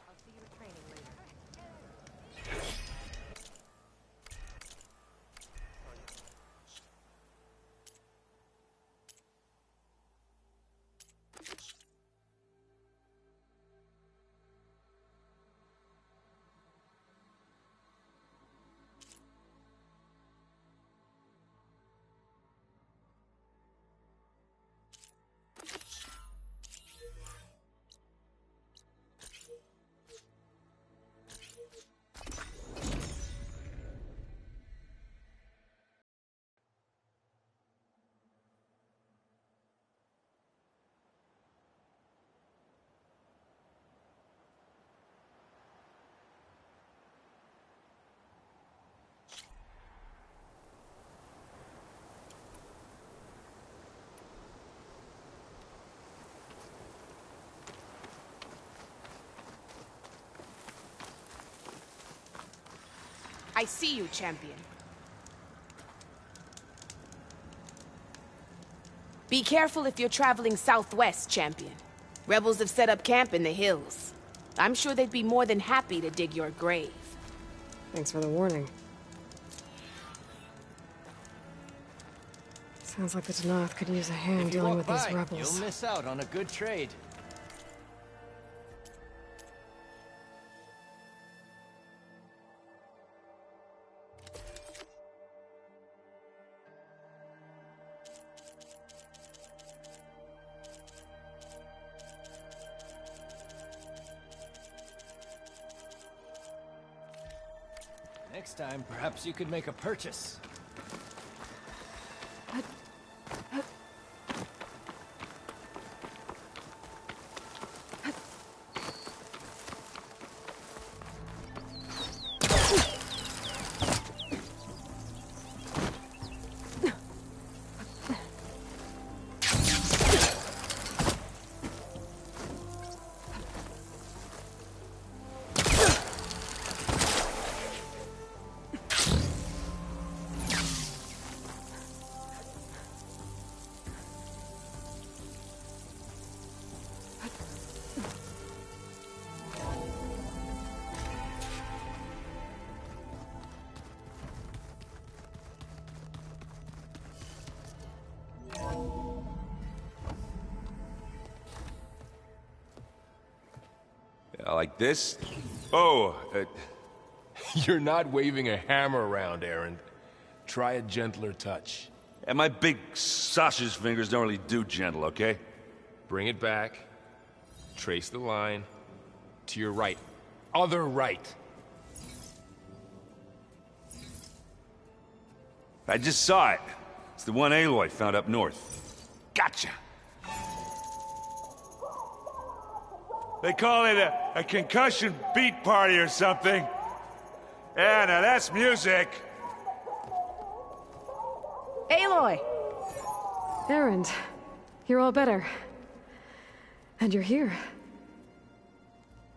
I'll see you at training later. I see you, champion. Be careful if you're traveling southwest, champion. Rebels have set up camp in the hills. I'm sure they'd be more than happy to dig your grave. Thanks for the warning. Sounds like the Danath could use a hand dealing with these rebels. You'll miss out on a good trade. Next time, perhaps you could make a purchase. Like this? Oh, You're not waving a hammer around, Erend. Try a gentler touch. and my big sausage fingers don't really do gentle, okay? Bring it back. Trace the line. To your right. Other right. I just saw it. It's the one Aloy found up north. Gotcha! They call it a concussion beat party or something. Yeah, now that's music. Aloy! Erend, you're all better. And you're here.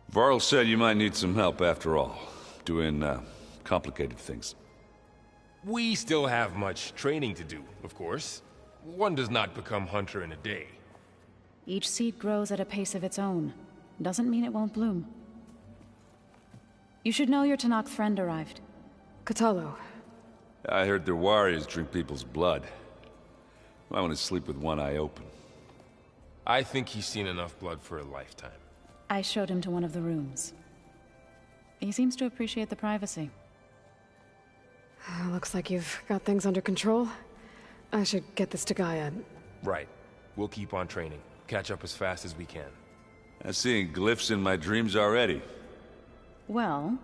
Varl said you might need some help after all. Doing, complicated things. We still have much training to do, of course. One does not become hunter in a day. Each seed grows at a pace of its own. Doesn't mean it won't bloom. You should know your Tenakth friend arrived. Kotallo. I heard their warriors drink people's blood. I want to sleep with one eye open. I think he's seen enough blood for a lifetime. I showed him to one of the rooms. He seems to appreciate the privacy. Looks like you've got things under control. I should get this to Gaia. Right. We'll keep on training. Catch up as fast as we can. I'm seeing glyphs in my dreams already. Well,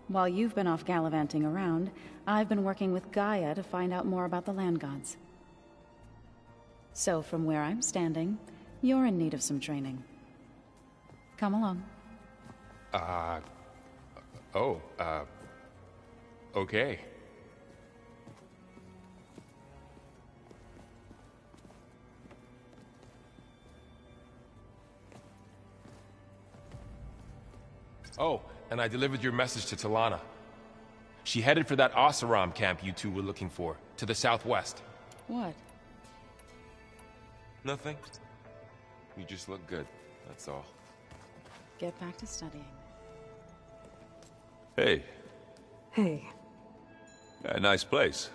while you've been off gallivanting around, I've been working with Gaia to find out more about the land gods. So from where I'm standing, you're in need of some training. Come along. Okay. Oh, and I delivered your message to Talana. She headed for that Oseram camp you two were looking for, to the southwest. What? Nothing. You just look good, that's all. get back to studying. Hey, Hey. a nice place.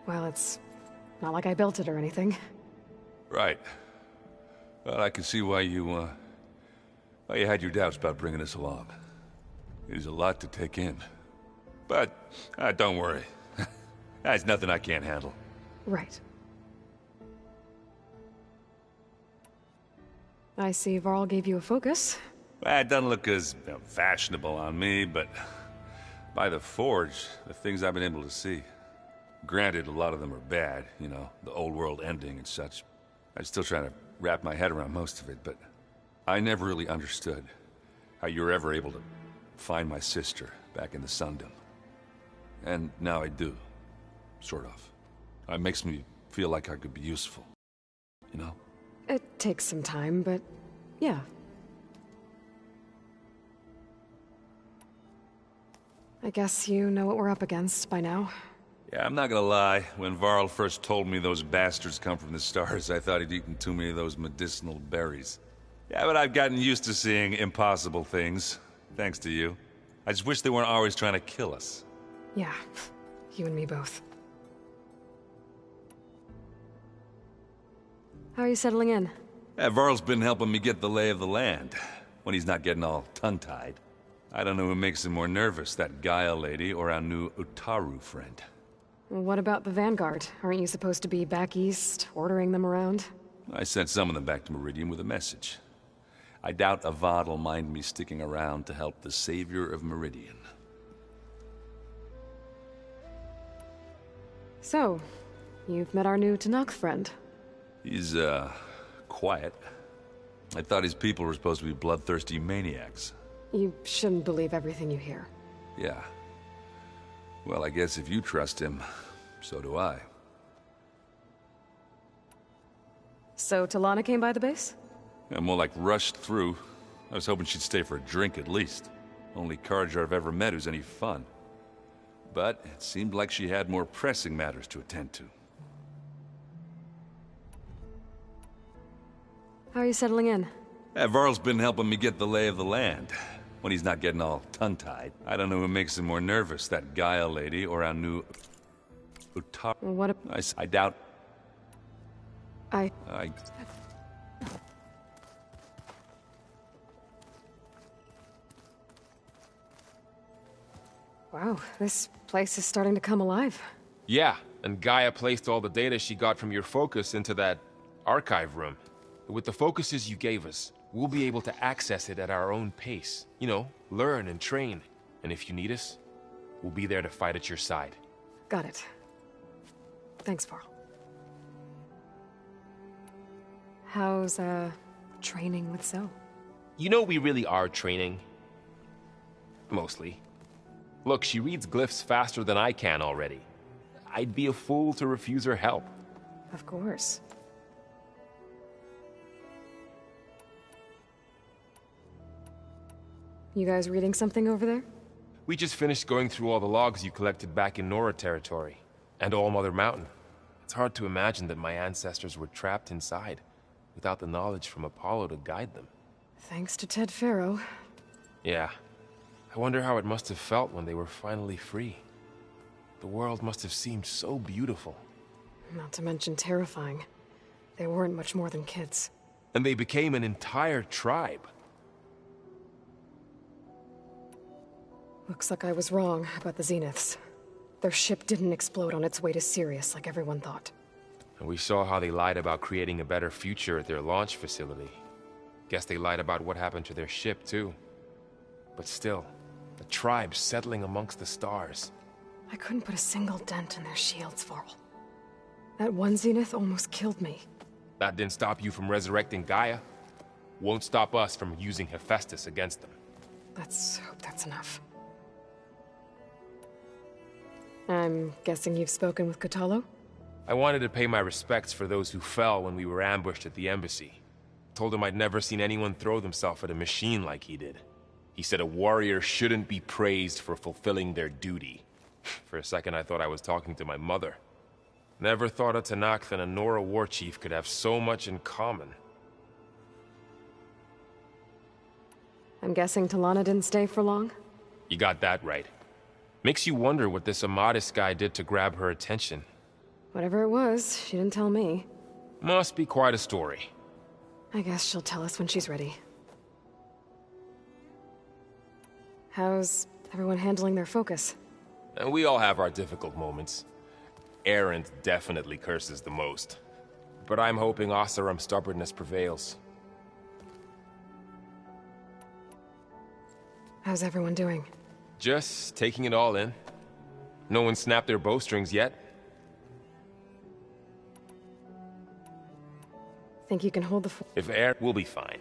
Well, it's not like I built it or anything. Right. Well, I can see why you had your doubts about bringing us along. It is a lot to take in. But, don't worry. That's nothing I can't handle. Right. I see Varl gave you a focus. Well, it doesn't look as fashionable on me, but by the Forge, the things I've been able to see. Granted, a lot of them are bad, you know, the old world ending and such. I'm still trying to wrap my head around most of it, but I never really understood how you were ever able to find my sister back in the Sundom. And now I do. Sort of. It makes me feel like I could be useful. You know? It takes some time, but yeah. I guess you know what we're up against by now. Yeah, I'm not gonna lie. When Varl first told me those bastards come from the stars, I thought he'd eaten too many of those medicinal berries. Yeah, but I've gotten used to seeing impossible things, thanks to you. I just wish they weren't always trying to kill us. Yeah, you and me both. How are you settling in? Yeah, Varl's been helping me get the lay of the land, when he's not getting all tongue-tied. I don't know who makes him more nervous, that Gaia lady or our new Utaru friend. What about the Vanguard? Aren't you supposed to be back east, ordering them around? I sent some of them back to Meridian with a message. I doubt Avad will mind me sticking around to help the savior of Meridian. So, you've met our new Tenakth friend. He's, quiet. I thought his people were supposed to be bloodthirsty maniacs. You shouldn't believe everything you hear. Yeah. Well, I guess if you trust him, so do I. So, Talana came by the base? Yeah, more like rushed through. I was hoping she'd stay for a drink at least. Only Carja I've ever met who's any fun. But it seemed like she had more pressing matters to attend to. How are you settling in? Yeah, Varl's been helping me get the lay of the land, when he's not getting all tongue-tied. I don't know who makes him more nervous, that Gaia lady or our new Utaru. What I doubt... I... Wow, this place is starting to come alive. Yeah, and Gaia placed all the data she got from your focus into that archive room. With the focuses you gave us, we'll be able to access it at our own pace. You know, learn and train. And if you need us, we'll be there to fight at your side. Got it. Thanks, Varl. How's, training with Zoe? You know we really are training. Mostly. Look, she reads glyphs faster than I can already. I'd be a fool to refuse her help. Of course. You guys reading something over there? We just finished going through all the logs you collected back in Nora territory, and All Mother Mountain. It's hard to imagine that my ancestors were trapped inside, without the knowledge from Apollo to guide them. Thanks to Ted Faro. Yeah. I wonder how it must have felt when they were finally free. The world must have seemed so beautiful. Not to mention terrifying. They weren't much more than kids. And they became an entire tribe. Looks like I was wrong about the Zeniths. Their ship didn't explode on its way to Sirius like everyone thought. And we saw how they lied about creating a better future at their launch facility. Guess they lied about what happened to their ship, too. But still, a tribe settling amongst the stars. I couldn't put a single dent in their shields, Varl. That one Zenith almost killed me. That didn't stop you from resurrecting Gaia. Won't stop us from using Hephaestus against them. Let's hope that's enough. I'm guessing you've spoken with Kotallo? I wanted to pay my respects for those who fell when we were ambushed at the embassy. Told him I'd never seen anyone throw themselves at a machine like he did. He said a warrior shouldn't be praised for fulfilling their duty. For a second I thought I was talking to my mother. Never thought a Tenakth and a Nora war chief could have so much in common. I'm guessing Talana didn't stay for long? You got that right. Makes you wonder what this Amadis guy did to grab her attention. Whatever it was, she didn't tell me. Must be quite a story. I guess she'll tell us when she's ready. How's everyone handling their focus? And we all have our difficult moments. Erend definitely curses the most. But I'm hoping Oseram's stubbornness prevails. How's everyone doing? Just taking it all in. No one snapped their bowstrings yet. Think you can hold the If we'll be fine.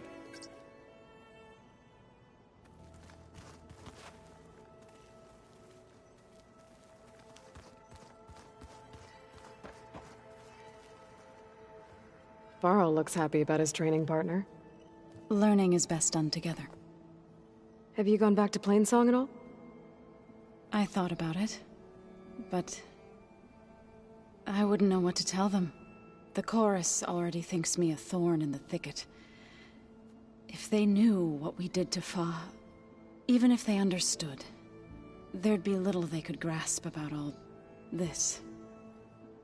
Varl looks happy about his training partner. Learning is best done together. Have you gone back to Plainsong at all? I thought about it, but I wouldn't know what to tell them. The chorus already thinks me a thorn in the thicket. If they knew what we did to Fa, even if they understood, there'd be little they could grasp about all this.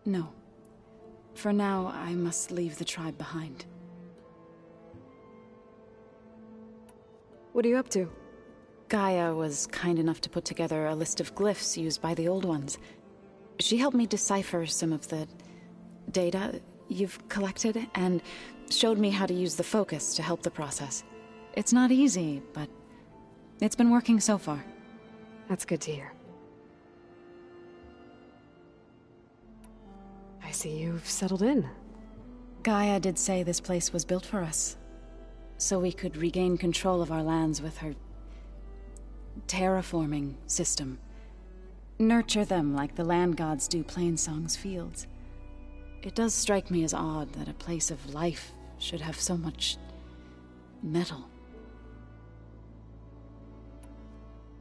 No. For now, I must leave the tribe behind. What are you up to? Gaia was kind enough to put together a list of glyphs used by the Old Ones. She helped me decipher some of the data you've collected, and showed me how to use the focus to help the process. It's not easy, but it's been working so far. That's good to hear. I see you've settled in. Gaia did say this place was built for us, so we could regain control of our lands with her terraforming system. Nurture them like the land gods do Plainsong's fields. It does strike me as odd that a place of life should have so much metal.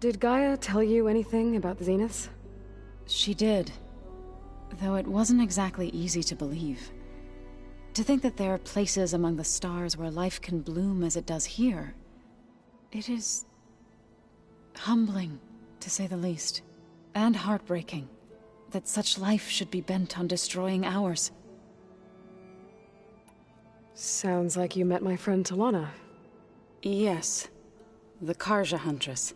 Did Gaia tell you anything about the Zeniths? She did, though it wasn't exactly easy to believe. To think that there are places among the stars where life can bloom as it does here, it is humbling, to say the least, and heartbreaking that such life should be bent on destroying ours. Sounds like you met my friend Talana. Yes, the Karja Huntress.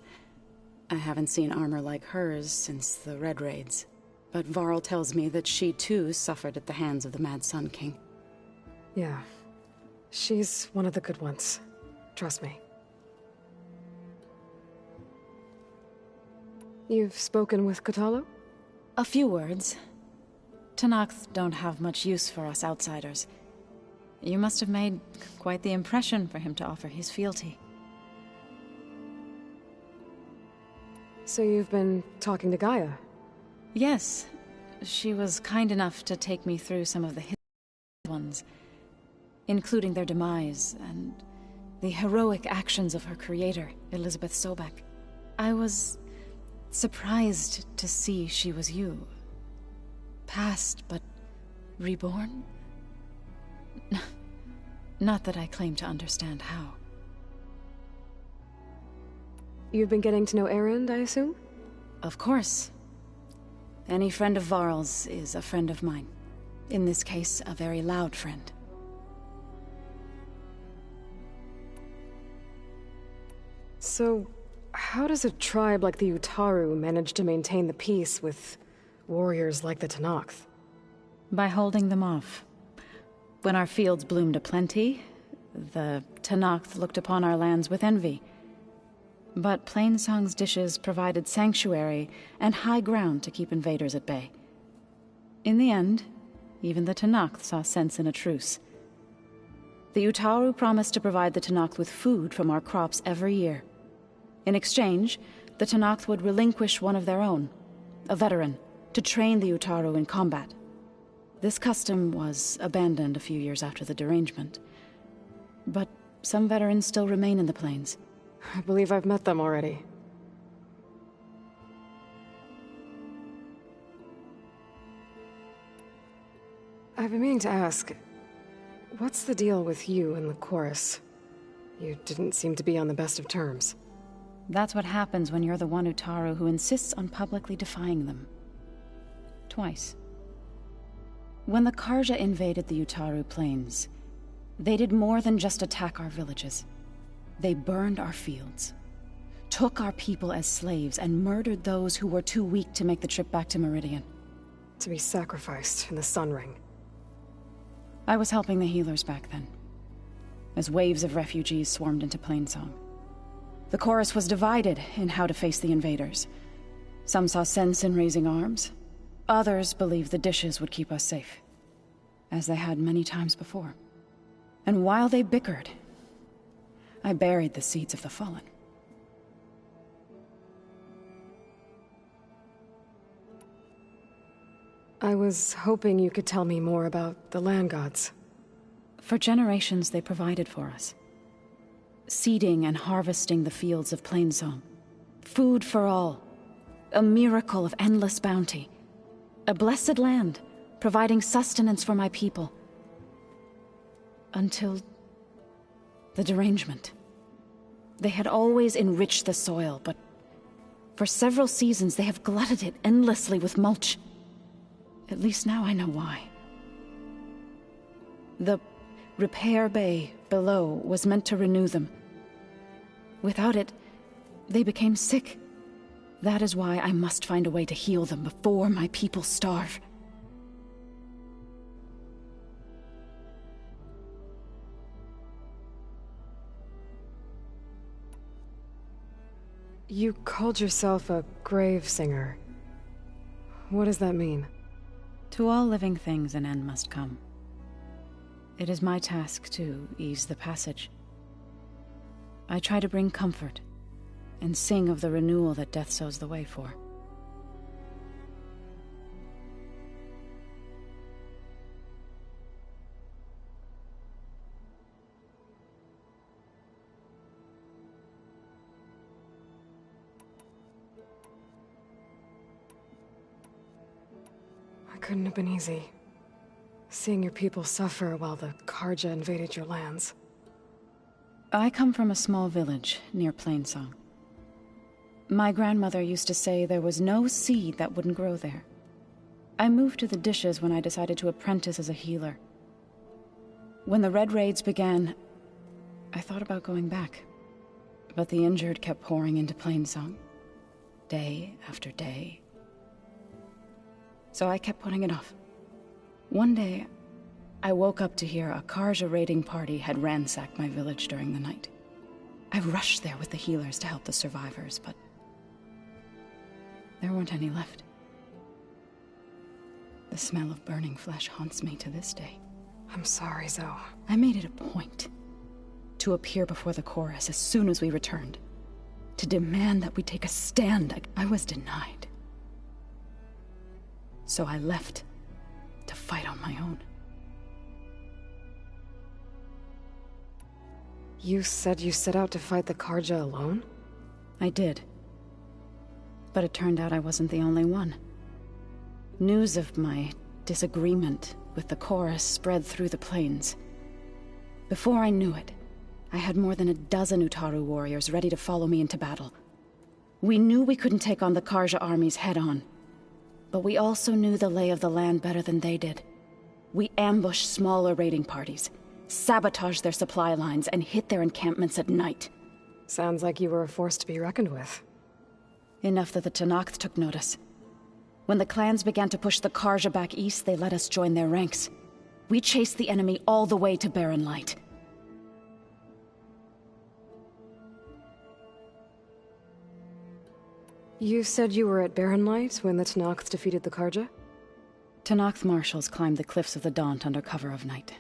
I haven't seen armor like hers since the Red Raids, but Varl tells me that she too suffered at the hands of the Mad Sun King. Yeah. She's one of the good ones. Trust me. You've spoken with Kotallo? A few words. Tenakth don't have much use for us outsiders. You must have made quite the impression for him to offer his fealty. So you've been talking to Gaia? Yes. She was kind enough to take me through some of the ones, including their demise and the heroic actions of her creator, Elizabeth Sobek. I was surprised to see she was you. Past, but reborn? Not that I claim to understand how. You've been getting to know Erend, I assume? Of course. Any friend of Varl's is a friend of mine. In this case, a very loud friend. So, how does a tribe like the Utaru manage to maintain the peace with warriors like the Tenakth? By holding them off. When our fields bloomed aplenty, the Tenakth looked upon our lands with envy. But Plainsong's dishes provided sanctuary and high ground to keep invaders at bay. In the end, even the Tenakth saw sense in a truce. The Utaru promised to provide the Tenakth with food from our crops every year. In exchange, the Tenakth would relinquish one of their own, a veteran, to train the Utaru in combat. This custom was abandoned a few years after the derangement. But some veterans still remain in the plains. I believe I've met them already. I've been meaning to ask, what's the deal with you and the chorus? You didn't seem to be on the best of terms. That's what happens when you're the one Utaru who insists on publicly defying them. Twice. When the Karja invaded the Utaru plains, they did more than just attack our villages. They burned our fields, took our people as slaves, and murdered those who were too weak to make the trip back to Meridian. To be sacrificed in the Sun Ring. I was helping the healers back then, as waves of refugees swarmed into Plainsong. The chorus was divided in how to face the invaders. Some saw sense in raising arms. Others believed the dishes would keep us safe, as they had many times before. And while they bickered, I buried the seeds of the Fallen. I was hoping you could tell me more about the land gods. For generations, they provided for us. Seeding and harvesting the fields of Plainsong. Food for all. A miracle of endless bounty. A blessed land, providing sustenance for my people. Until the derangement. They had always enriched the soil, but for several seasons they have glutted it endlessly with mulch. At least now I know why. The repair bay below was meant to renew them. Without it, they became sick. That is why I must find a way to heal them before my people starve. You called yourself a grave singer. What does that mean? To all living things an end must come. It is my task to ease the passage. I try to bring comfort, and sing of the renewal that death sows the way for. It couldn't have been easy. Seeing your people suffer while the Karja invaded your lands. I come from a small village near Plainsong. My grandmother used to say there was no seed that wouldn't grow there. I moved to the dishes when I decided to apprentice as a healer. When the Red Raids began, I thought about going back. But the injured kept pouring into Plainsong, day after day. So I kept putting it off. One day, I woke up to hear a Karja raiding party had ransacked my village during the night. I rushed there with the healers to help the survivors, but there weren't any left. The smell of burning flesh haunts me to this day. I'm sorry, Zoe. I made it a point to appear before the chorus as soon as we returned, to demand that we take a stand. I was denied. So I left to fight on my own. You said you set out to fight the Karja alone? I did. But it turned out I wasn't the only one. News of my disagreement with the chorus spread through the plains. Before I knew it, I had more than a dozen Utaru warriors ready to follow me into battle. We knew we couldn't take on the Karja armies head-on, but we also knew the lay of the land better than they did. We ambushed smaller raiding parties, sabotaged their supply lines, and hit their encampments at night. Sounds like you were a force to be reckoned with. Enough that the Tenakth took notice. When the clans began to push the Karja back east, they let us join their ranks. We chased the enemy all the way to Barren Light. You said you were at Barren Light when the Tenakth defeated the Karja? Tenakth marshals climbed the cliffs of the Daunt under cover of night,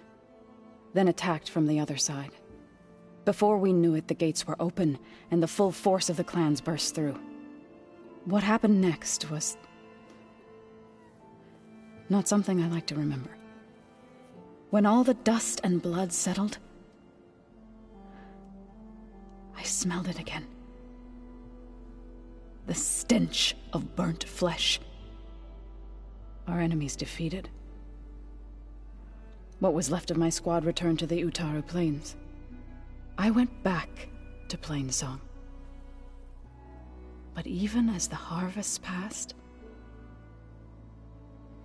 then attacked from the other side. Before we knew it, the gates were open, and the full force of the clans burst through. What happened next was not something I like to remember. When all the dust and blood settled, I smelled it again. The stench of burnt flesh. Our enemies defeated. What was left of my squad returned to the Utaru Plains. I went back to Plainsong. But even as the harvests passed,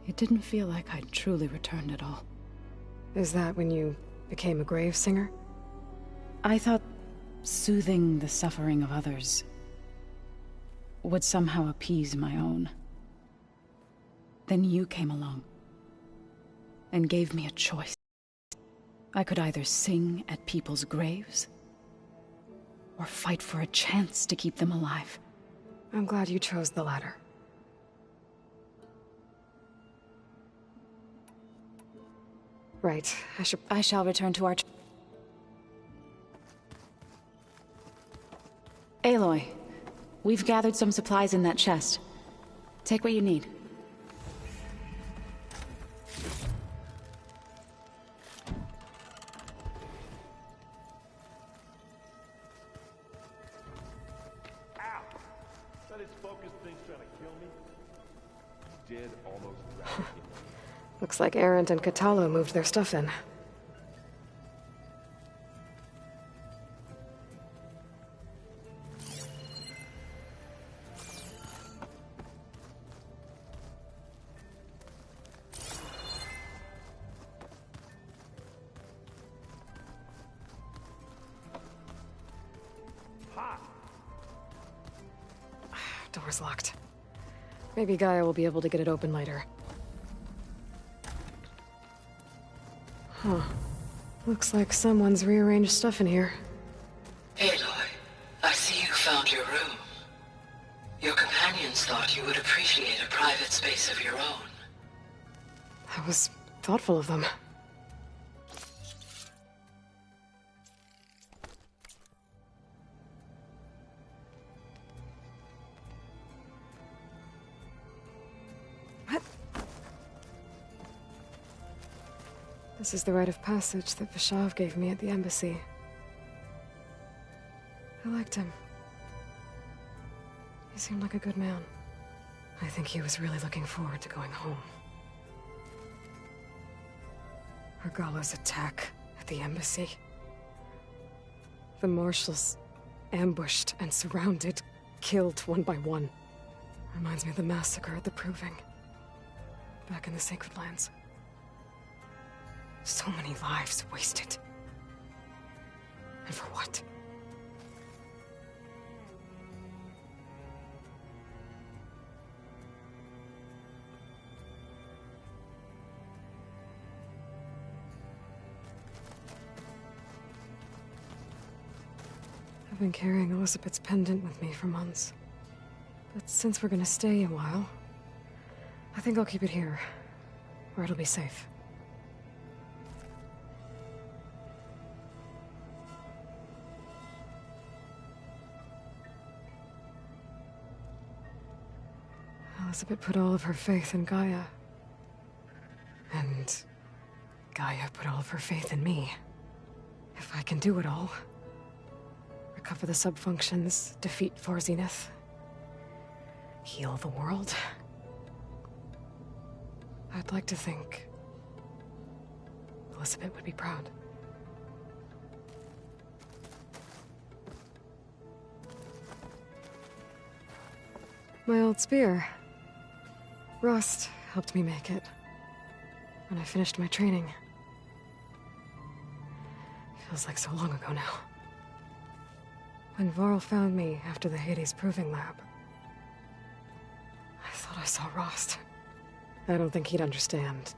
it didn't feel like I'd truly returned at all. Is that when you became a grave singer? I thought soothing the suffering of others would somehow appease my own. Then you came along and gave me a choice. I could either sing at people's graves or fight for a chance to keep them alive. I'm glad you chose the latter. Right, I shall return to our... Aloy, we've gathered some supplies in that chest. Take what you need. That is focused things trying to kill me. Dead almost right. Looks like Erend and Kotallo moved their stuff in. Door's locked. Maybe Gaia will be able to get it open later. Huh. Looks like someone's rearranged stuff in here. Aloy, I see you found your room. Your companions thought you would appreciate a private space of your own. That was thoughtful of them. This is the rite of passage that Vishav gave me at the embassy. I liked him. He seemed like a good man. I think he was really looking forward to going home. Regala's attack at the embassy. The marshals ambushed and surrounded, killed one by one. Reminds me of the massacre at the Proving. Back in the Sacred Lands. So many lives wasted. And for what? I've been carrying Elizabeth's pendant with me for months. But since we're gonna stay a while, I think I'll keep it here, where it'll be safe. Elizabeth put all of her faith in Gaia. And Gaia put all of her faith in me. If I can do it all, recover the sub-functions, defeat For Zenith, heal the world, I'd like to think Elizabeth would be proud. My old spear. Rust helped me make it when I finished my training. Feels like so long ago now. When Varl found me after the Hades Proving Lab, I thought I saw Rost. I don't think he'd understand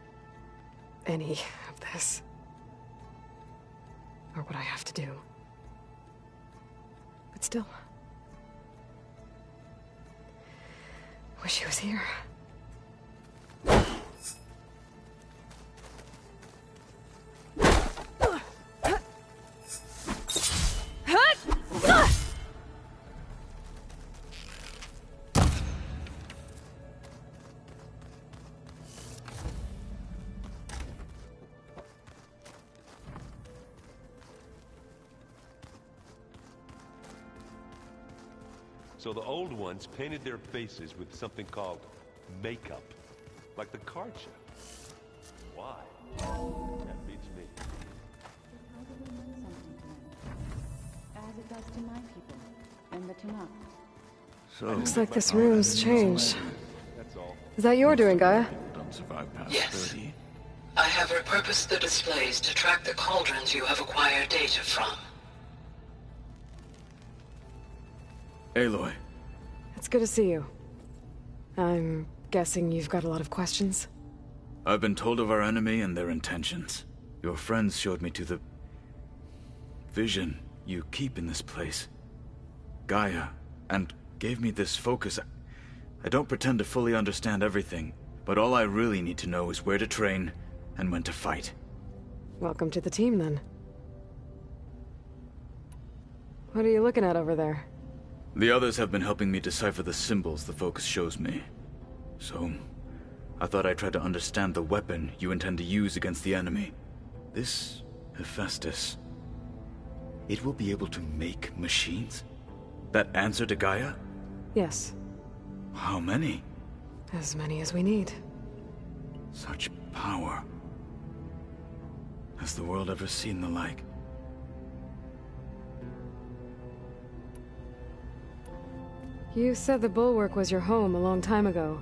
any of this. Or what I have to do. But still. Wish he was here. So the old ones painted their faces with something called makeup. Like the card show. Why? That beats me. it does to my people and the Tanakh. So, Looks like this room's changed. That's all. Is that your doing, Gaia? don't survive past Yes. 30. I have repurposed the displays to track the cauldrons you have acquired data from. Aloy, It's good to see you. I'm guessing you've got a lot of questions? I've been told of our enemy and their intentions. Your friends showed me to the vision you keep in this place, Gaia, and gave me this focus. I don't pretend to fully understand everything, but all I really need to know is where to train and when to fight. Welcome to the team, then. What are you looking at over there? The others have been helping me decipher the symbols the focus shows me. So, I thought I'd try to understand the weapon you intend to use against the enemy. This Hephaestus, it will be able to make machines? That answer to Gaia? Yes, How many? as many as we need. Such power. Has the world ever seen the like? You said the Bulwark was your home a long time ago.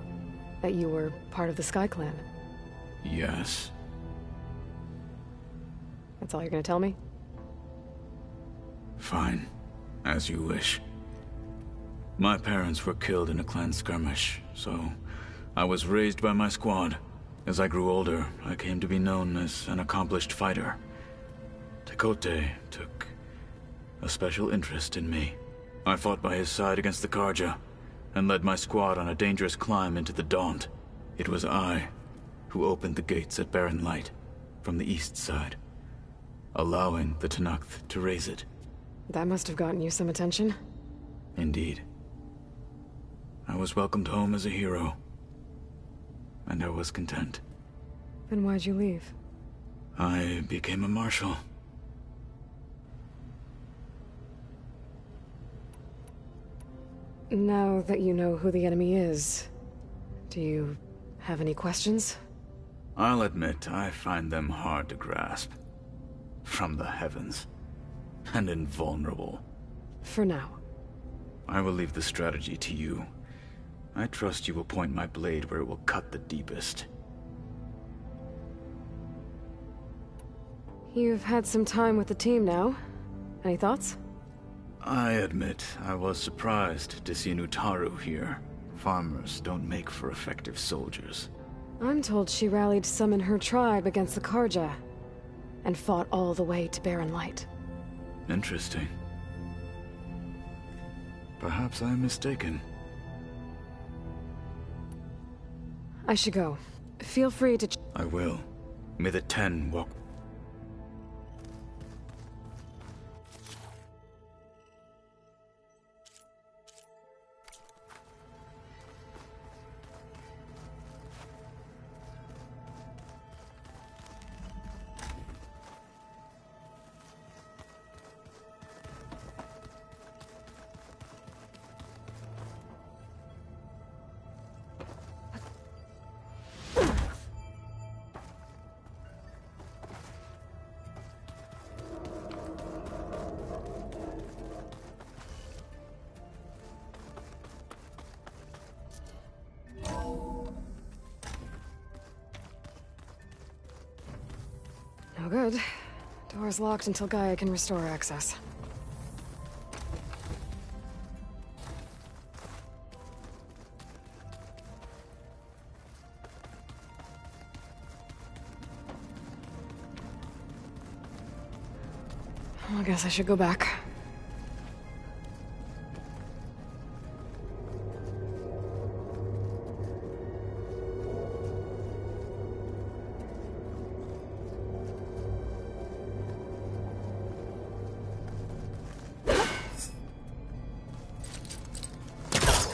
That you were part of the Sky Clan. Yes. That's all you're gonna tell me? Fine. As you wish. My parents were killed in a clan skirmish, so I was raised by my squad. As I grew older, I came to be known as an accomplished fighter. Tekote took a special interest in me. I fought by his side against the Karja, and led my squad on a dangerous climb into the Daunt. It was I who opened the gates at Barren Light, from the east side, allowing the Tenakth to raise it. That must have gotten you some attention. Indeed. I was welcomed home as a hero, and I was content. Then why'd you leave? I became a marshal. Now that you know who the enemy is, do you have any questions? I'll admit, I find them hard to grasp. From the heavens. And invulnerable. For now. I will leave the strategy to you. I trust you will point my blade where it will cut the deepest. You've had some time with the team now. Any thoughts? I admit, I was surprised to see Nutaru here. Farmers don't make for effective soldiers. I'm told she rallied some in her tribe against the Karja, and fought all the way to Barren Light. Interesting. Perhaps I'm mistaken. I should go. Feel free to... I will. May the Ten walk... No good. Door's locked until Gaia can restore access. I guess I should go back.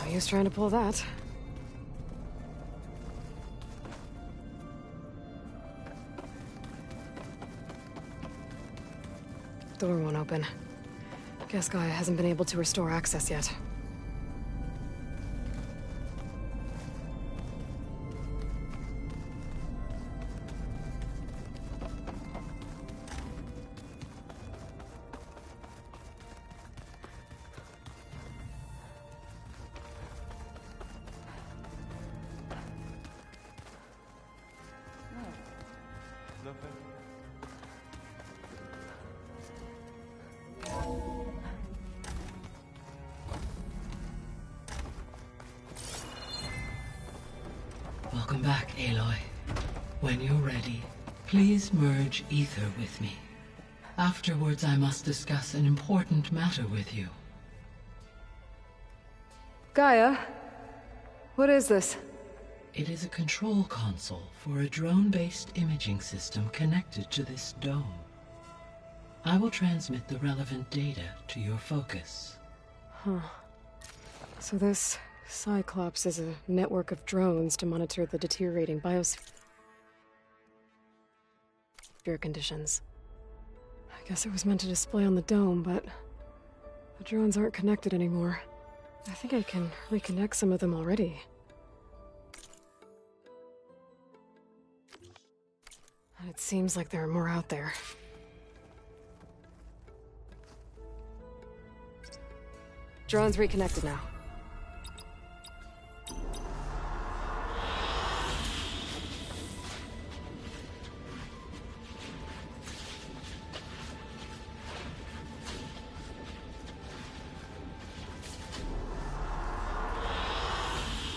No use trying to pull that. Door won't open. Guess Gaia hasn't been able to restore access yet. something? Welcome back, Aloy. When you're ready, please merge ether with me. Afterwards, I must discuss an important matter with you. Gaia? What is this? It is a control console for a drone-based imaging system connected to this dome. I will transmit the relevant data to your focus. Huh. So this Cyclops is a network of drones to monitor the deteriorating biosphere conditions. I guess it was meant to display on the dome, but the drones aren't connected anymore. I think I can reconnect some of them already. And it seems like there are more out there. Drone's reconnected now.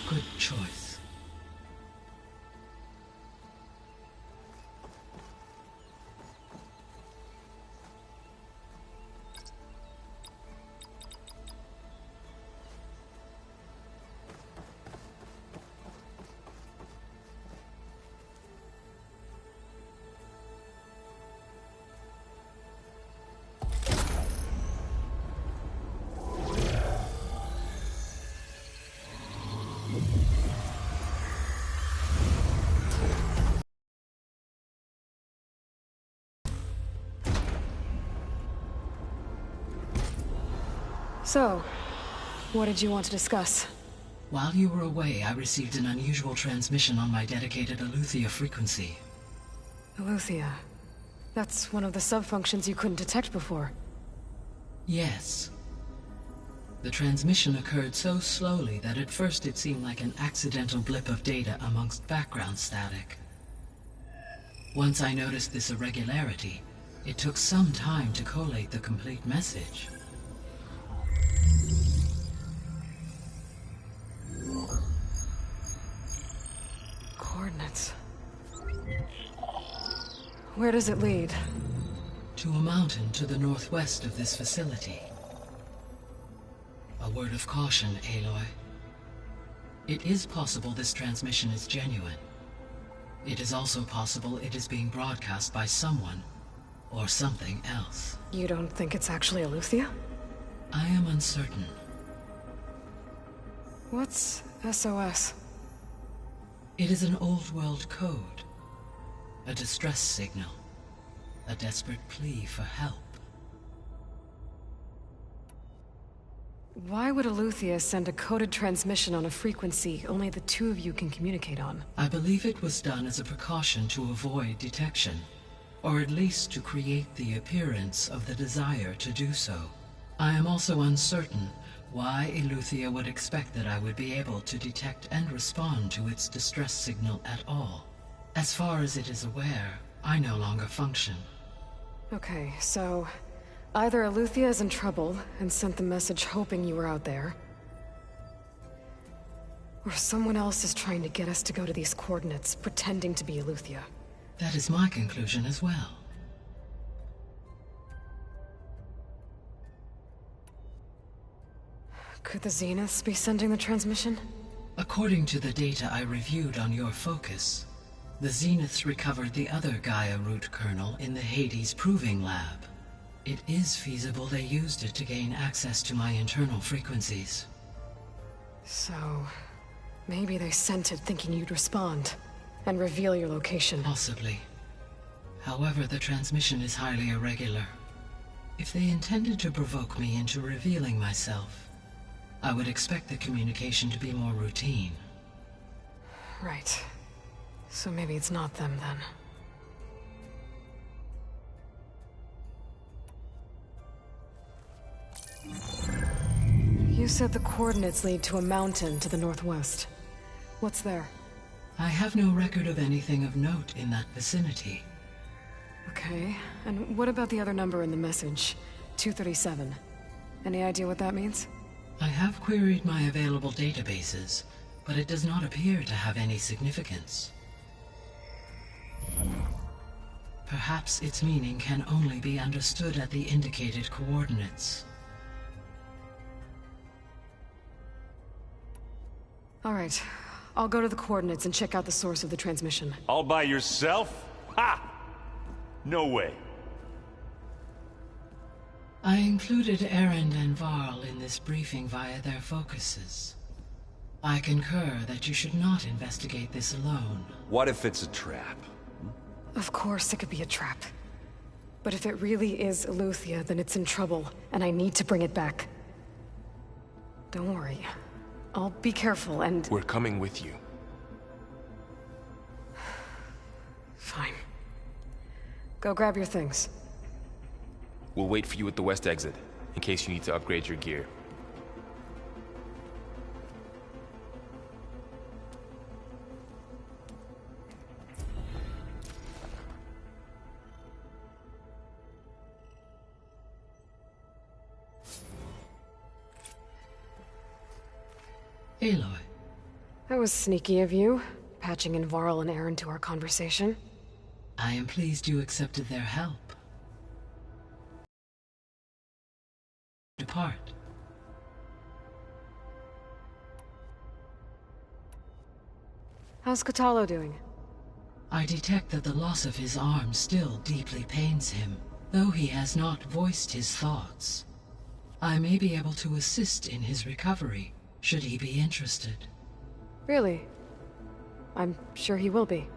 Good choice. So, what did you want to discuss? While you were away, I received an unusual transmission on my dedicated Eleuthia frequency. Eleuthia. That's one of the sub-functions you couldn't detect before. Yes. The transmission occurred so slowly that at first it seemed like an accidental blip of data amongst background static. Once I noticed this irregularity, it took some time to collate the complete message. Coordinates. Where does it lead? To a mountain to the northwest of this facility. A word of caution, Aloy. It is possible this transmission is genuine. It is also possible it is being broadcast by someone or something else. You don't think it's actually Eleuthia? I am uncertain. What's SOS? It is an old world code. A distress signal. A desperate plea for help. Why would Eleuthia send a coded transmission on a frequency only the two of you can communicate on? I believe it was done as a precaution to avoid detection, or at least to create the appearance of the desire to do so. I am also uncertain why Eleuthia would expect that I would be able to detect and respond to its distress signal at all. As far as it is aware, I no longer function. Okay, so either Eleuthia is in trouble and sent the message hoping you were out there, or someone else is trying to get us to go to these coordinates, pretending to be Eleuthia. That is my conclusion as well. Could the Zeniths be sending the transmission? According to the data I reviewed on your focus, the Zeniths recovered the other Gaia root kernel in the Hades Proving Lab. It is feasible they used it to gain access to my internal frequencies. So, maybe they sent it thinking you'd respond and reveal your location. Possibly. However, the transmission is highly irregular. If they intended to provoke me into revealing myself, I would expect the communication to be more routine. Right. So maybe it's not them, then. You said the coordinates lead to a mountain to the northwest. What's there? I have no record of anything of note in that vicinity. Okay, and what about the other number in the message? 237. Any idea what that means? I have queried my available databases, but it does not appear to have any significance. Perhaps its meaning can only be understood at the indicated coordinates. All right, I'll go to the coordinates and check out the source of the transmission. All by yourself? Ha! No way. I included Erend and Varl in this briefing via their focuses. I concur that you should not investigate this alone. What if it's a trap? Of course it could be a trap. But if it really is Eleuthia, then it's in trouble, and I need to bring it back. Don't worry. I'll be careful and... We're coming with you. Fine. Go grab your things. We'll wait for you at the west exit, in case you need to upgrade your gear. Aloy. That was sneaky of you, patching in Varl and Erend to our conversation. I am pleased you accepted their help. Depart. How's Kotallo doing? I detect that the loss of his arm still deeply pains him, though he has not voiced his thoughts. I may be able to assist in his recovery, should he be interested. Really? I'm sure he will be.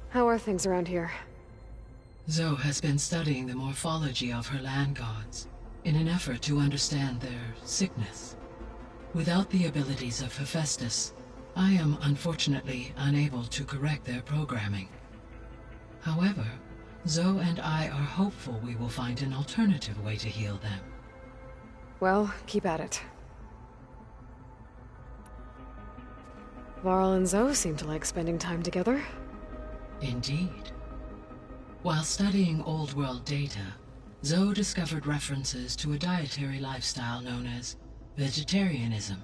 How are things around here? Zoe has been studying the morphology of her land gods, in an effort to understand their sickness. Without the abilities of Hephaestus, I am unfortunately unable to correct their programming. However, Zoe and I are hopeful we will find an alternative way to heal them. Well, keep at it. Varl and Zoe seem to like spending time together. Indeed. While studying Old World data, Zoe discovered references to a dietary lifestyle known as vegetarianism.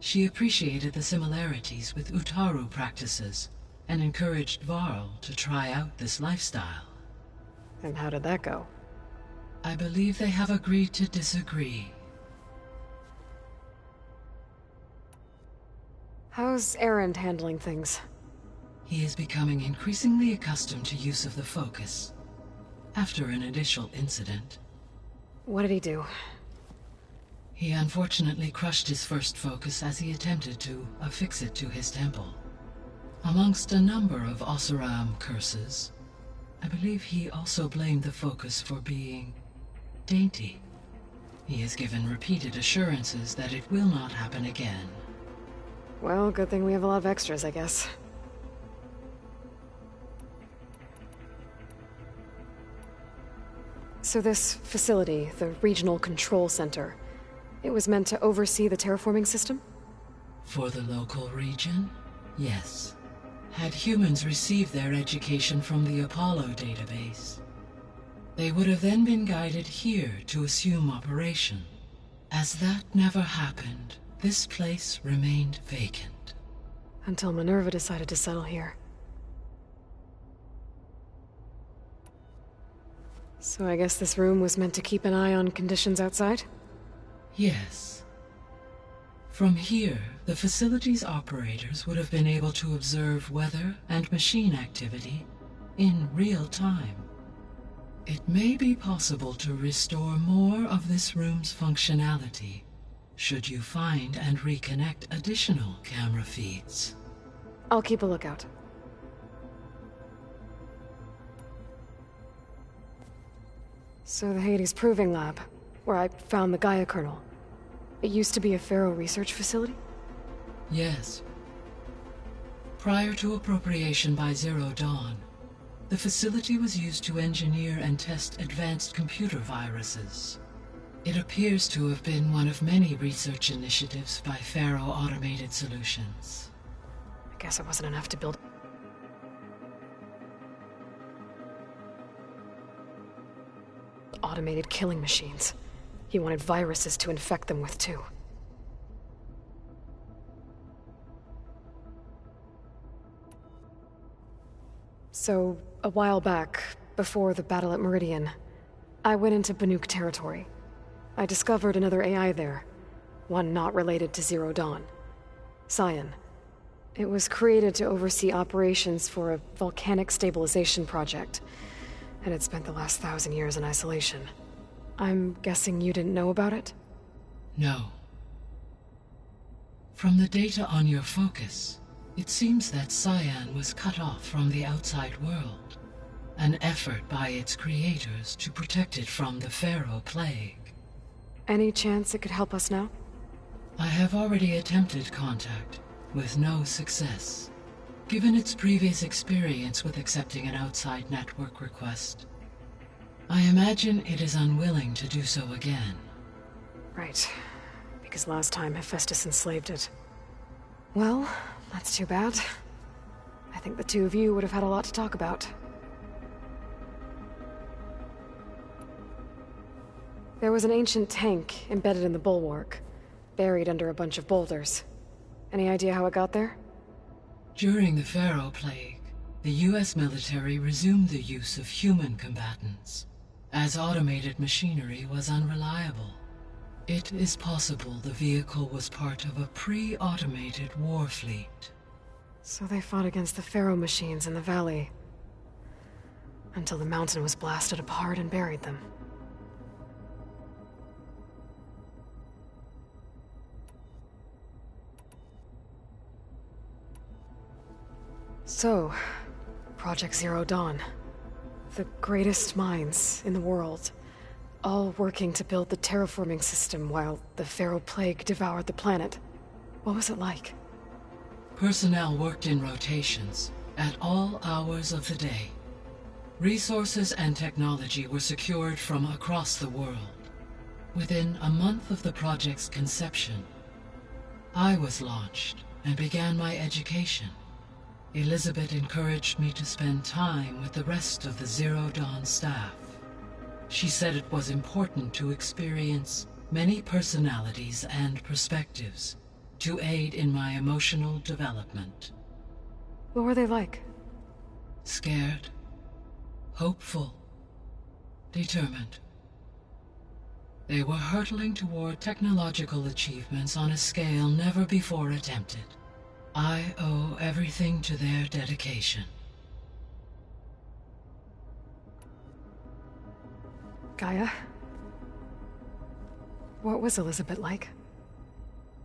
She appreciated the similarities with Utaru practices and encouraged Varl to try out this lifestyle. And how did that go? I believe they have agreed to disagree. How's Erend handling things? He is becoming increasingly accustomed to use of the focus, after an initial incident. What did he do? He unfortunately crushed his first focus as he attempted to affix it to his temple. Amongst a number of Oseram curses, I believe he also blamed the focus for being dainty. He has given repeated assurances that it will not happen again. Well, good thing we have a lot of extras, I guess. So this facility, the Regional Control Center, it was meant to oversee the terraforming system? For the local region, yes. Had humans received their education from the Apollo database, they would have then been guided here to assume operation. As that never happened, this place remained vacant. Until Minerva decided to settle here. So I guess this room was meant to keep an eye on conditions outside? Yes. From here, the facility's operators would have been able to observe weather and machine activity in real time. It may be possible to restore more of this room's functionality, should you find and reconnect additional camera feeds. I'll keep a lookout. So the Hades Proving Lab, where I found the Gaia kernel. It used to be a Pharaoh research facility? Yes. Prior to appropriation by Zero Dawn, the facility was used to engineer and test advanced computer viruses. It appears to have been one of many research initiatives by Pharaoh Automated Solutions. I guess it wasn't enough to build... automated killing machines. He wanted viruses to infect them with, too. So, a while back, before the battle at Meridian, I went into Banuk territory. I discovered another AI there, one not related to Zero Dawn. Scion. It was created to oversee operations for a volcanic stabilization project, and it spent the last 1,000 years in isolation. I'm guessing you didn't know about it? No. From the data on your focus, it seems that Scion was cut off from the outside world. An effort by its creators to protect it from the Pharaoh Plague. Any chance it could help us now? I have already attempted contact, with no success. Given its previous experience with accepting an outside network request, I imagine it is unwilling to do so again. Right. Because last time Hephaestus enslaved it. Well, that's too bad. I think the two of you would have had a lot to talk about. There was an ancient tank embedded in the bulwark, buried under a bunch of boulders. Any idea how it got there? During the Pharaoh Plague, the US military resumed the use of human combatants, as automated machinery was unreliable. It is possible the vehicle was part of a pre-automated war fleet. So they fought against the Pharaoh machines in the valley, until the mountain was blasted apart and buried them. So, Project Zero Dawn. The greatest minds in the world, all working to build the terraforming system while the Pharaoh Plague devoured the planet. What was it like? Personnel worked in rotations, at all hours of the day. Resources and technology were secured from across the world. Within a month of the project's conception, I was launched and began my education. Elizabeth encouraged me to spend time with the rest of the Zero Dawn staff. She said it was important to experience many personalities and perspectives to aid in my emotional development. What were they like? Scared, hopeful, determined. They were hurtling toward technological achievements on a scale never before attempted. I owe everything to their dedication. Gaia? What was Elizabeth like?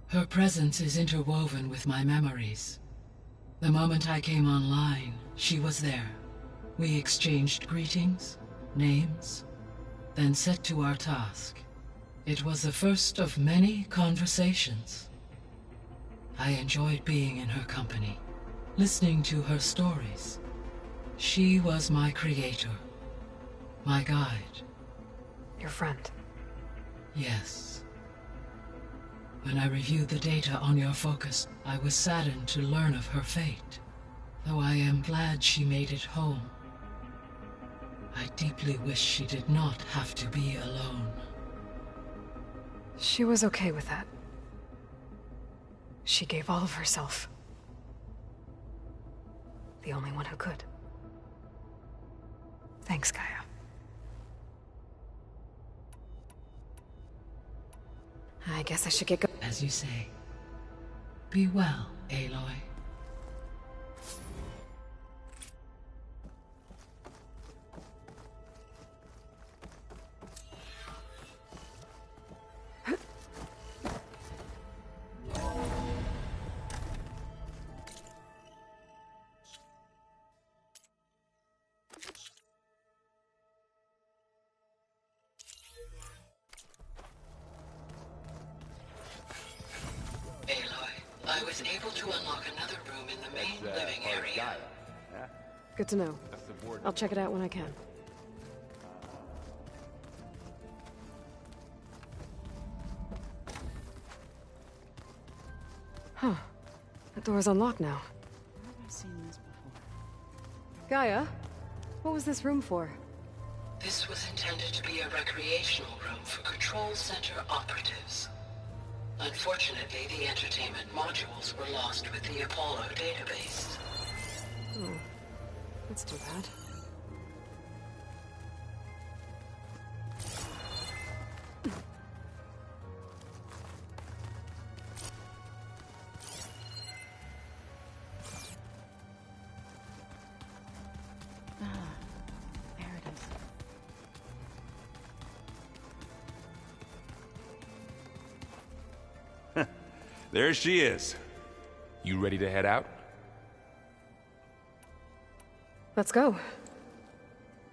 Her presence is interwoven with my memories. The moment I came online, she was there. We exchanged greetings, names, then set to our task. It was the first of many conversations. I enjoyed being in her company, listening to her stories. She was my creator, my guide. Your friend? Yes. When I reviewed the data on your focus, I was saddened to learn of her fate, though I am glad she made it home. I deeply wish she did not have to be alone. She was okay with that. She gave all of herself. The only one who could. Thanks, Gaia. I guess I should get going. As you say. Be well, Aloy. I was able to unlock another room in the main living area. Good to know. I'll check it out when I can. Huh. That door's unlocked now. Where have I seen this before? Gaia? What was this room for? This was intended to be a recreational room for Control Center operatives. Unfortunately, the entertainment modules were lost with the Apollo database. Oh, that's too bad. There it is. There she is. You ready to head out? Let's go.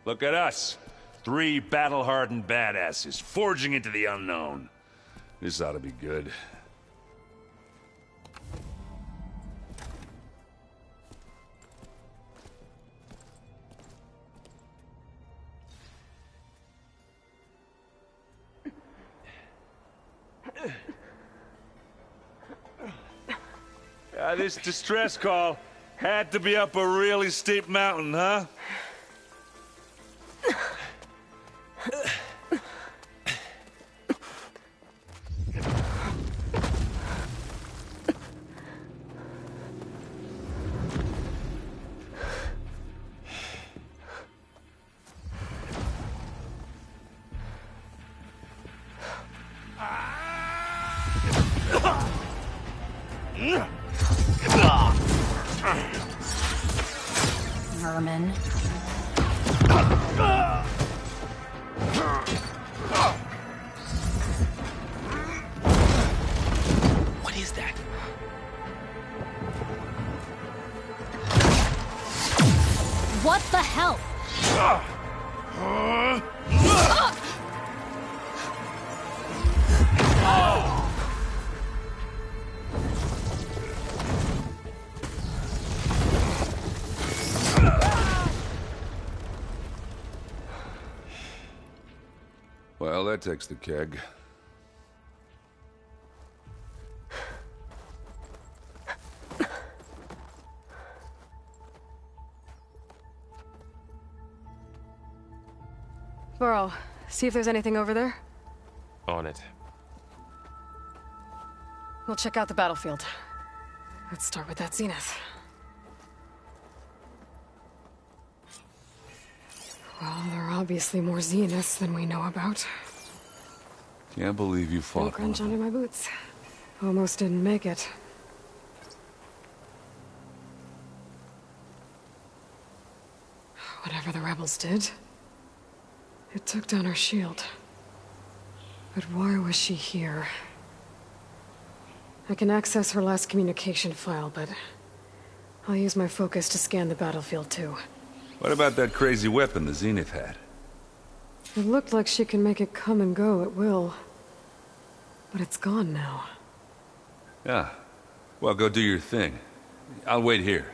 Look at us. 3 battle-hardened badasses forging into the unknown. This ought to be good. This distress call had to be up a really steep mountain, huh? Vermin. What is that? What the hell? Well, that takes the keg. Burrow, see if there's anything over there. On it. We'll check out the battlefield. Let's start with that Zenith. Well, there are obviously more Zeniths than we know about. Can't believe you No fought one. crunch under my boots. Almost didn't make it. Whatever the rebels did, it took down our shield. But why was she here? I can access her last communication file, but I'll use my focus to scan the battlefield too. What about that crazy weapon the Zenith had? It looked like she can make it come and go at will. But it's gone now. Yeah. Well, go do your thing. I'll wait here.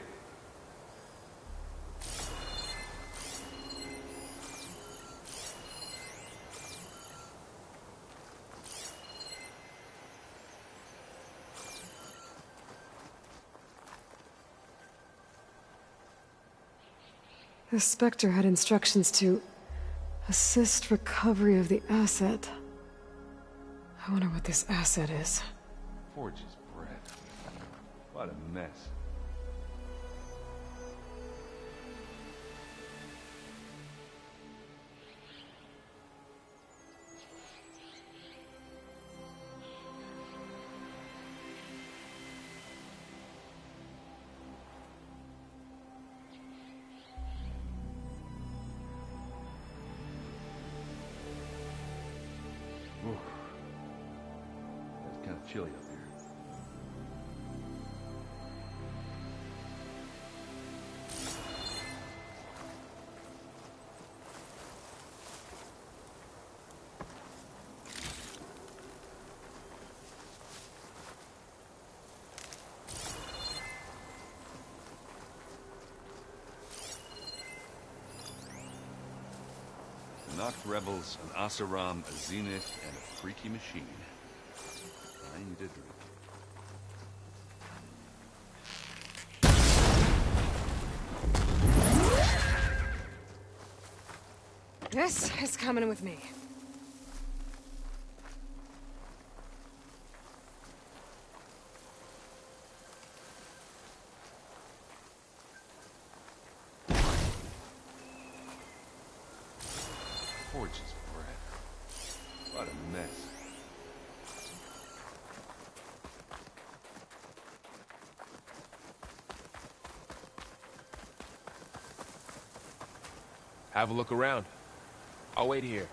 The Spectre had instructions to assist recovery of the asset. I wonder what this asset is. Forge's breath. What a mess. It's kind of chilly up here. Knocked rebels, an Asaram, a Zenith, and a freaky machine. I need a drink. This is coming with me. Forge's breath. What a mess. Have a look around. I'll wait here.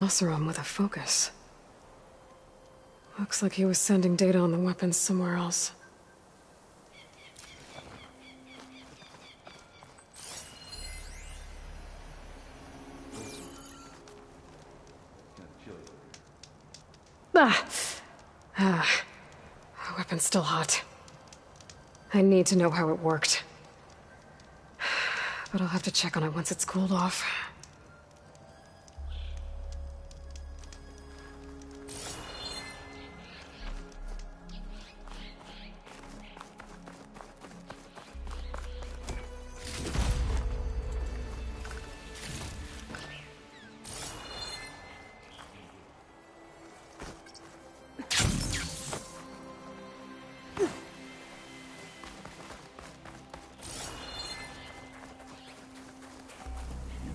Oseram with a focus. Looks like he was sending data on the weapons somewhere else. The weapon's still hot. I need to know how it worked. But I'll have to check on it once it's cooled off.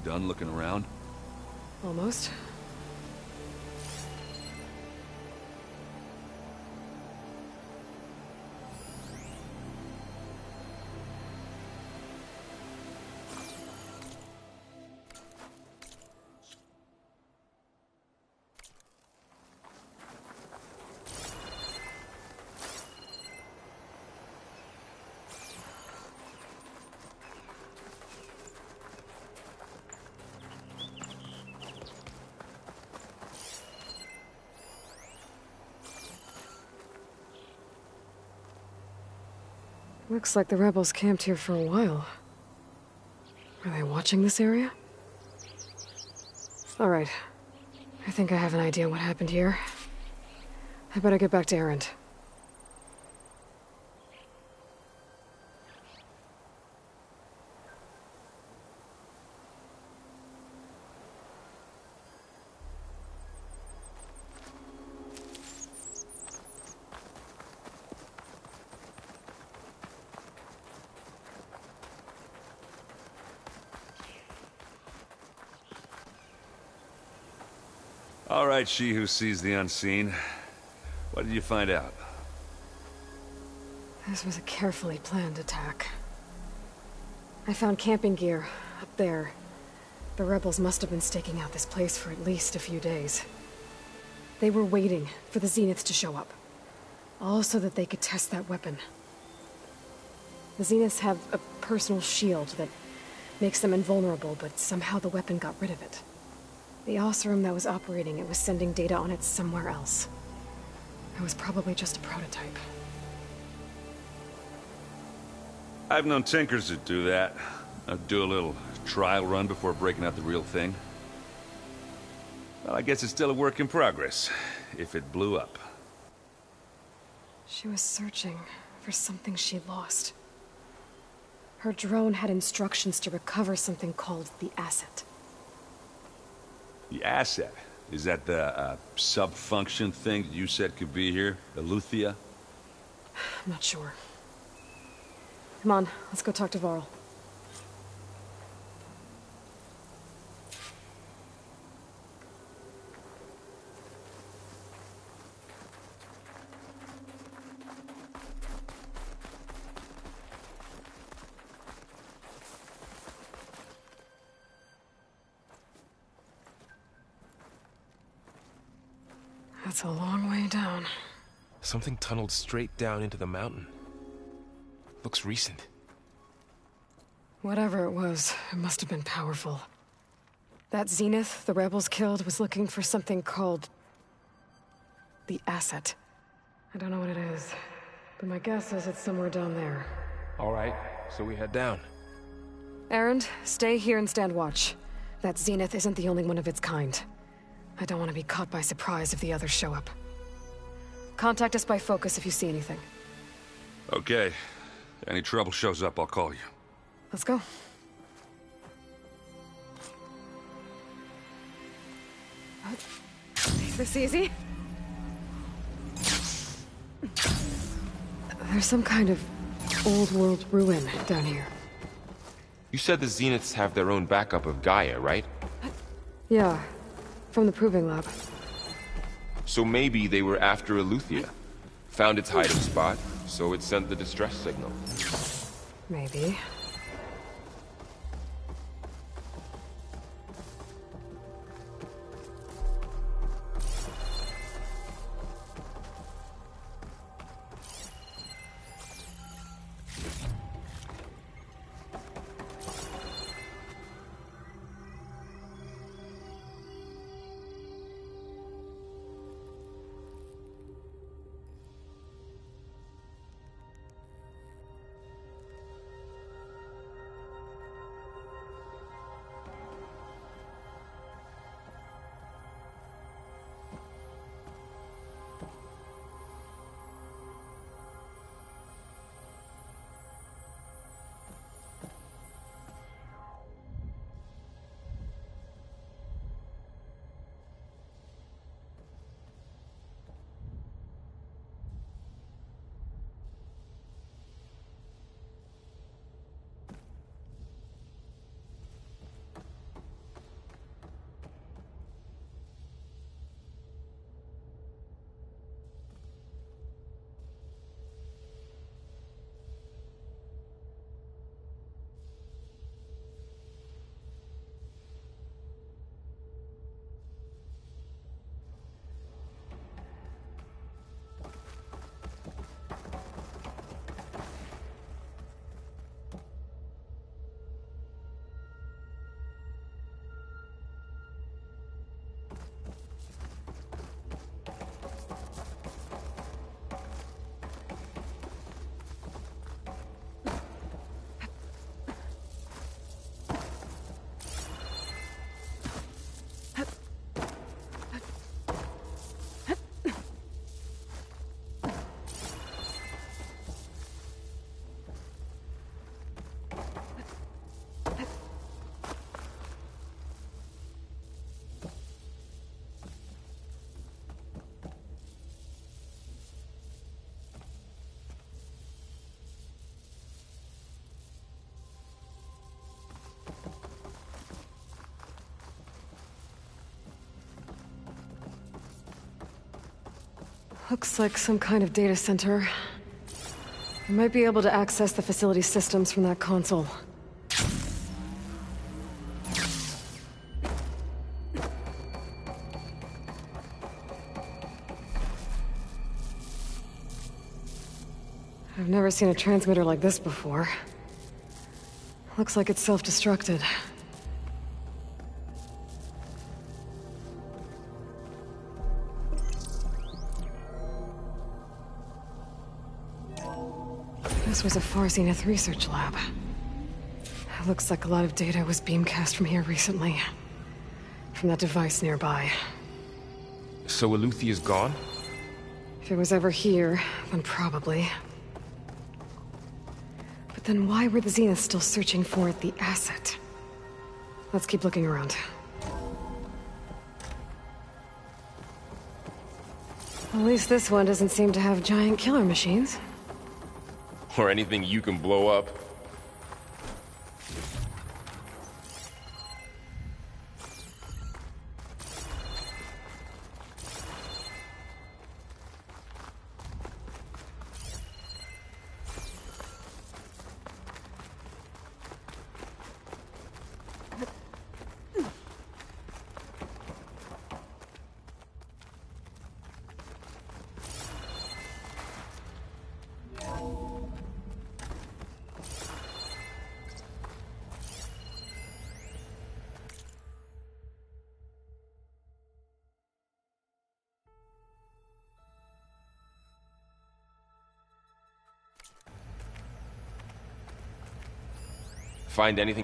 Done looking around? Almost. Looks like the rebels camped here for a while. Are they watching this area? Alright. I think I have an idea what happened here. I better get back to Erend. All right, she who sees the unseen. What did you find out? This was a carefully planned attack. I found camping gear up there. The rebels must have been staking out this place for at least a few days. They were waiting for the Zeniths to show up. All so that they could test that weapon. The Zeniths have a personal shield that makes them invulnerable, but somehow the weapon got rid of it. The Oseram that was operating it was sending data on it somewhere else. It was probably just a prototype. I've known tinkers that do that. Do a little trial run before breaking out the real thing. Well, I guess it's still a work in progress, if it blew up. She was searching for something she lost. Her drone had instructions to recover something called the Asset. The Asset? Is that the sub-function thing that you said could be here? Eleuthia? I'm not sure. Come on, let's go talk to Varl. That's a long way down. Something tunneled straight down into the mountain. Looks recent. Whatever it was, it must have been powerful. That Zenith the rebels killed was looking for something called the Asset. I don't know what it is, but my guess is it's somewhere down there. All right, so we head down. Erend, stay here and stand watch. That Zenith isn't the only one of its kind. I don't want to be caught by surprise if the others show up. Contact us by focus if you see anything. Okay. Any trouble shows up, I'll call you. Let's go. This easy? There's some kind of old world ruin down here. You said the Zeniths have their own backup of Gaia, right? Yeah, from the Proving Lab. So maybe they were after Eleuthia. Found its hiding spot, so it sent the distress signal. Maybe. Looks like some kind of data center. We might be able to access the facility systems from that console. I've never seen a transmitter like this before. Looks like it's self-destructed. This was a Far Zenith research lab. It looks like a lot of data was beamcast from here recently. From that device nearby. So Eleuthia's gone? If it was ever here, then probably. But then why were the Zeniths still searching for the asset? Let's keep looking around. At least this one doesn't seem to have giant killer machines. Or anything you can blow up. Find anything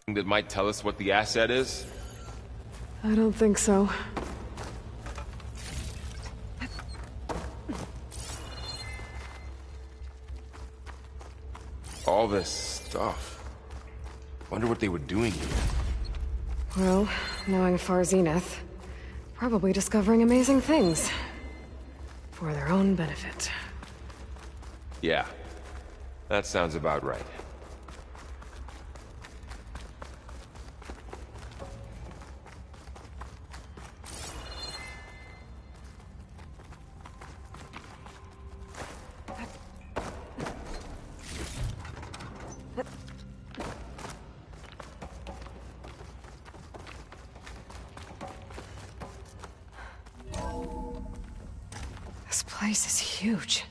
that might tell us what the asset is? I don't think so. All this stuff. Wonder what they were doing here. Well, knowing Far Zenith, probably discovering amazing things. For their own benefit. Yeah, that sounds about right. This place is huge.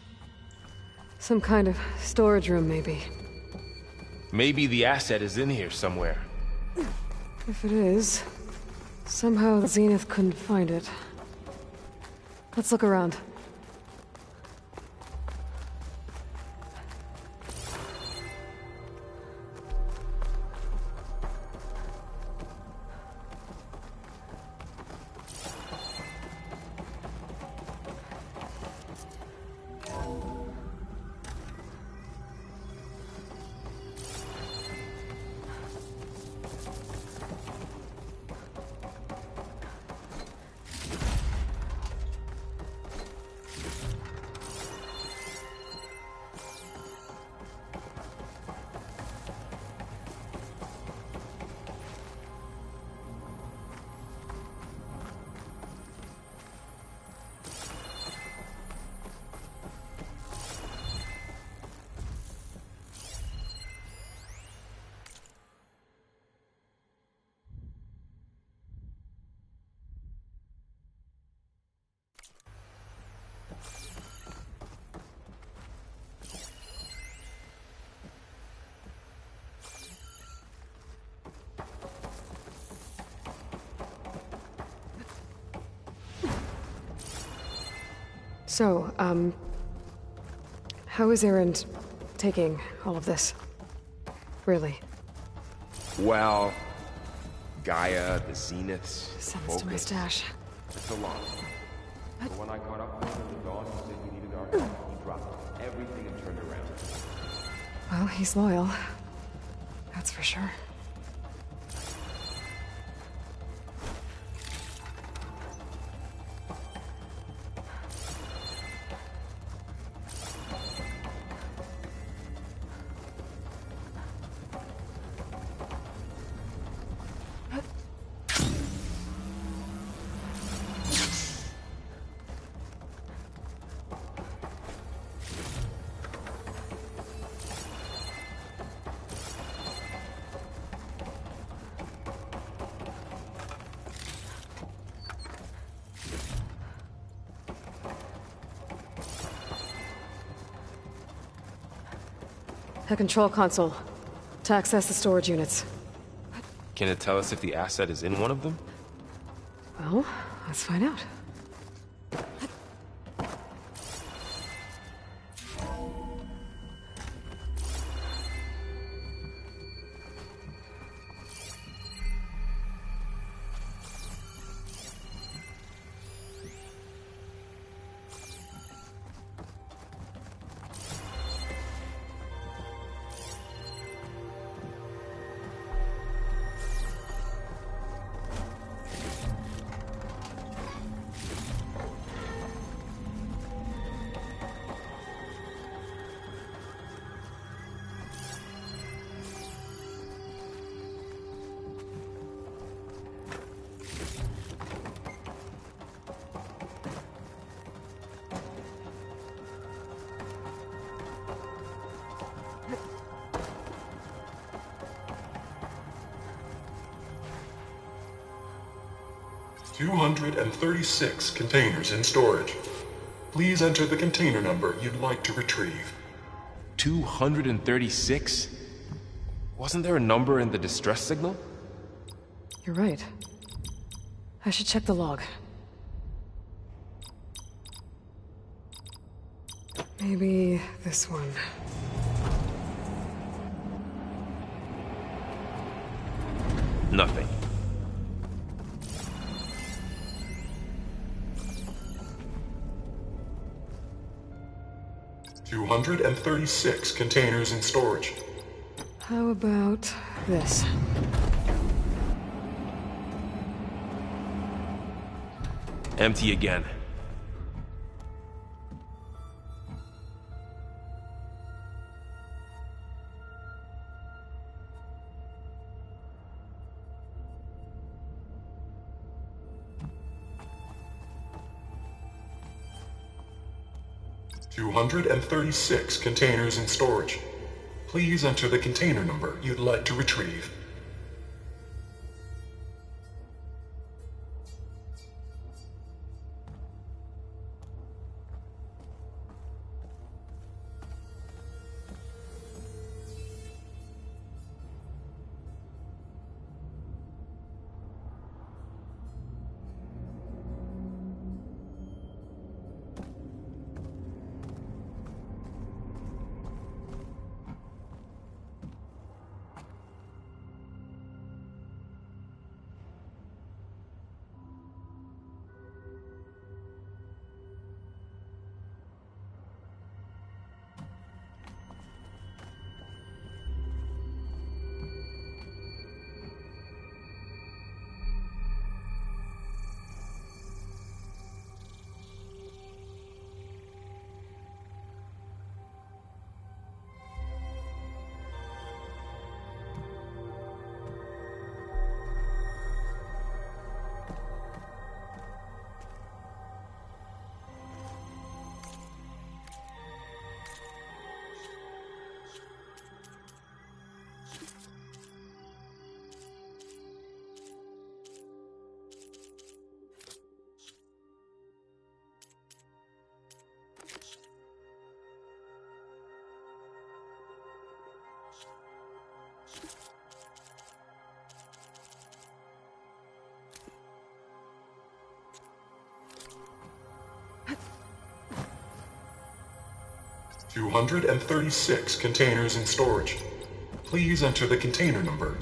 Some kind of storage room, maybe. Maybe the asset is in here somewhere. If it is, somehow the Zenith couldn't find it. Let's look around. So, how is Erend taking all of this? Really? Well, Gaia, the Zeniths, Sends to my stash. It's a lot. But when I caught up with him at the dawn, he said we needed our help. He dropped everything and turned around. Well, he's loyal. That's for sure. A control console to access the storage units. Can it tell us if the asset is in one of them? Well, let's find out. 236 containers in storage. Please enter the container number you'd like to retrieve. 236? Wasn't there a number in the distress signal? You're right. I should check the log. Maybe this one. Nothing. $236 containers in storage. How about this? Empty again. $236 containers in storage. Please enter the container number you'd like to retrieve. $236 containers in storage. Please enter the container number.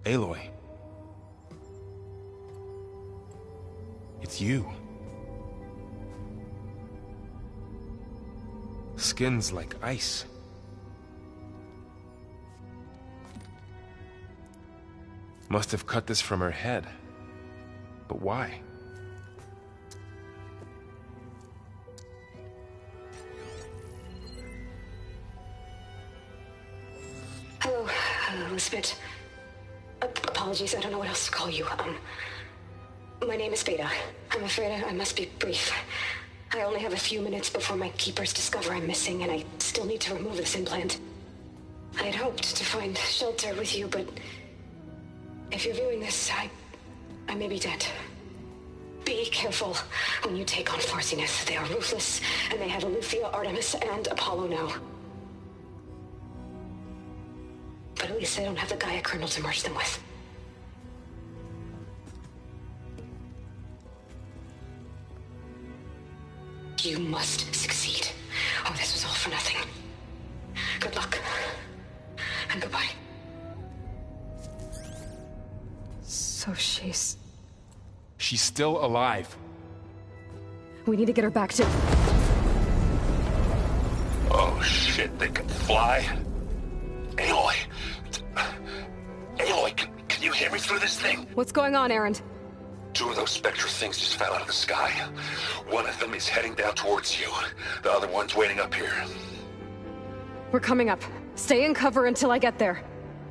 Aloy. It's you. Skin's like ice. Must have cut this from her head. But why? Hello, Elizabeth. Apologies, I don't know what else to call you. My name is Beta. I'm afraid I must be brief. I only have a few minutes before my keepers discover I'm missing, and I still need to remove this implant. I had hoped to find shelter with you, but if you're viewing this, I may be dead. Be careful when you take on Farsineth. They are ruthless, and they have Eleuthia, Artemis, and Apollo now. But at least they don't have the Gaia kernel to merge them with. You must succeed, or this was all for nothing. Good luck, and goodbye. So she's still alive. We need to get her back to... Oh shit, they can fly? Aloy! Aloy, can you hear me through this thing? What's going on, Erend? 2 of those Spectre things just fell out of the sky. One of them is heading down towards you. The other one's waiting up here. We're coming up. Stay in cover until I get there.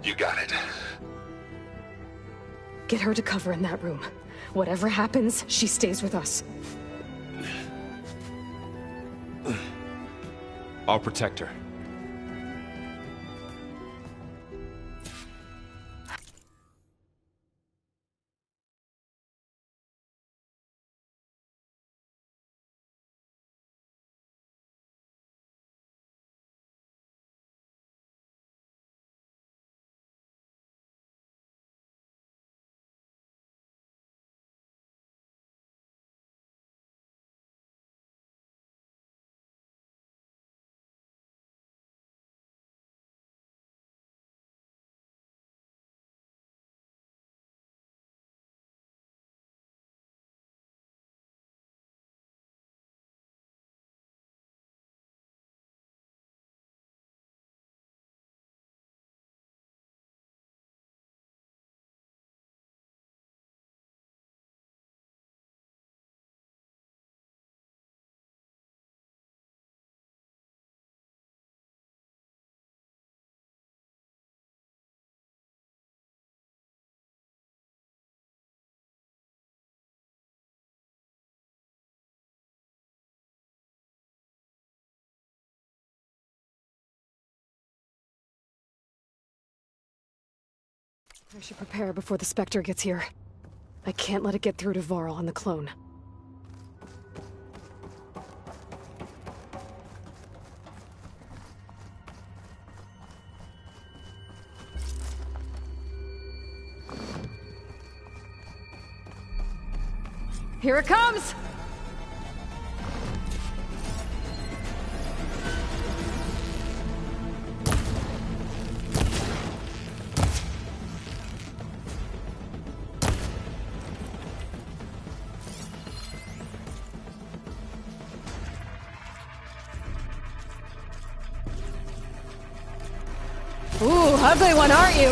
You got it. Get her to cover in that room. Whatever happens, she stays with us. I'll protect her. I should prepare before the Spectre gets here. I can't let it get through to Varl on the clone. Here it comes! Ooh, ugly one, aren't you?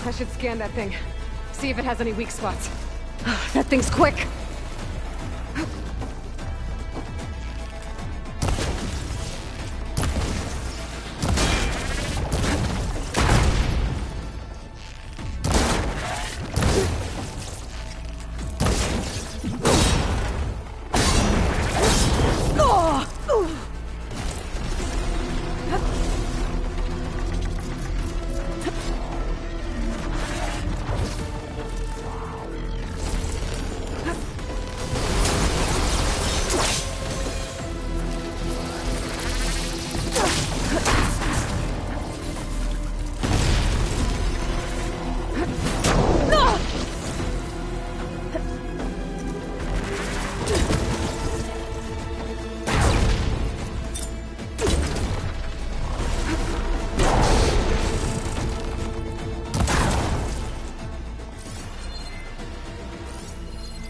I should scan that thing. See if it has any weak spots. That thing's quick!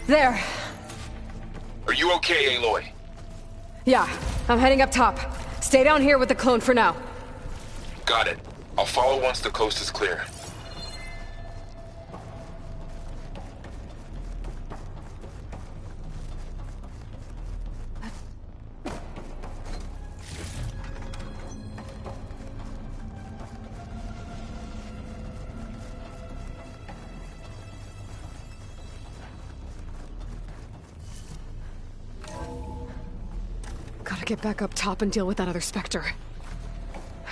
There. Are you okay, Aloy? Yeah, I'm heading up top. Stay down here with the clone for now. Got it. I'll follow once the coast is clear. Gotta get back up top and deal with that other Spectre.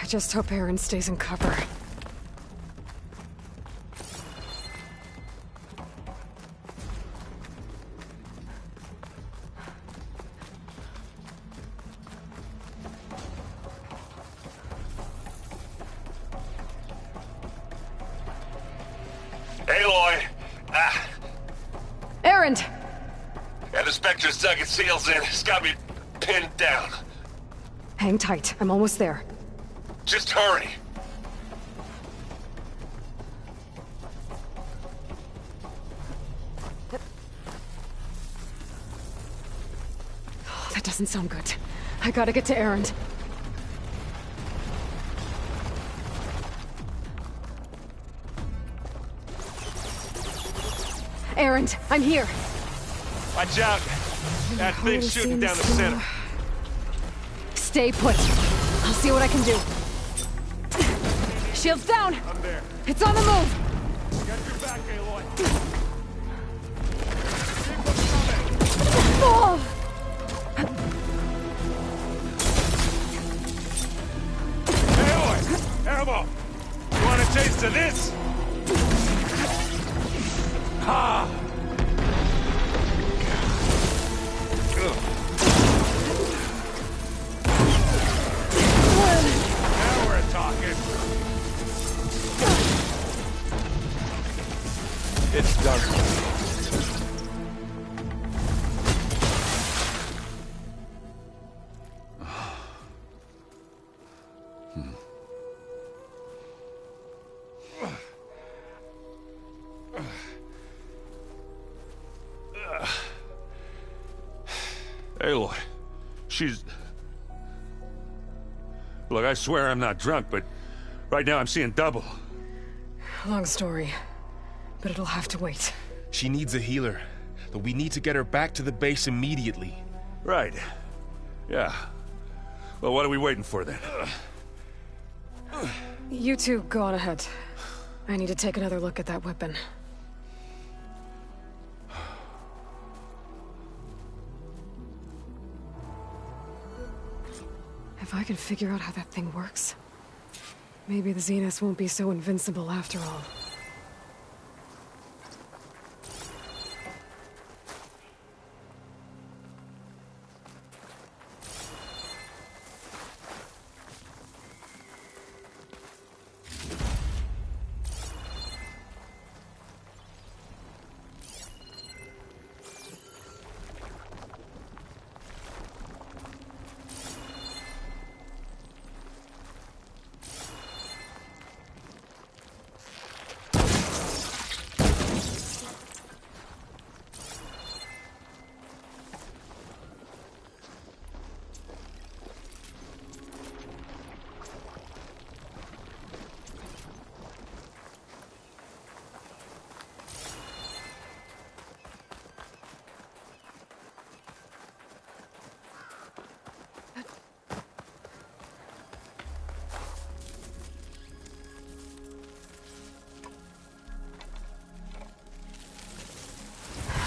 I just hope Erend stays in cover. Aloy! Erend! Yeah, the Spectre's dug its seals in. It's got me pinned down. Hang tight. I'm almost there. Just hurry. Oh, that doesn't sound good. I gotta get to Erend. Erend, I'm here. Watch out. That thing's shooting down the center. Stay put. I'll see what I can do. Shields down! I'm there. It's on the move! Got your back, Aloy. Oh! Aloy! Ammo! You want a taste of this? Ha! Now we're talking. It's done. Aloy, she's... Look, I swear I'm not drunk, but right now I'm seeing double. Long story, but it'll have to wait. She needs a healer, but we need to get her back to the base immediately. Right. Yeah. Well, what are we waiting for then? You two go on ahead. I need to take another look at that weapon. If I can figure out how that thing works, maybe the Zeniths won't be so invincible after all.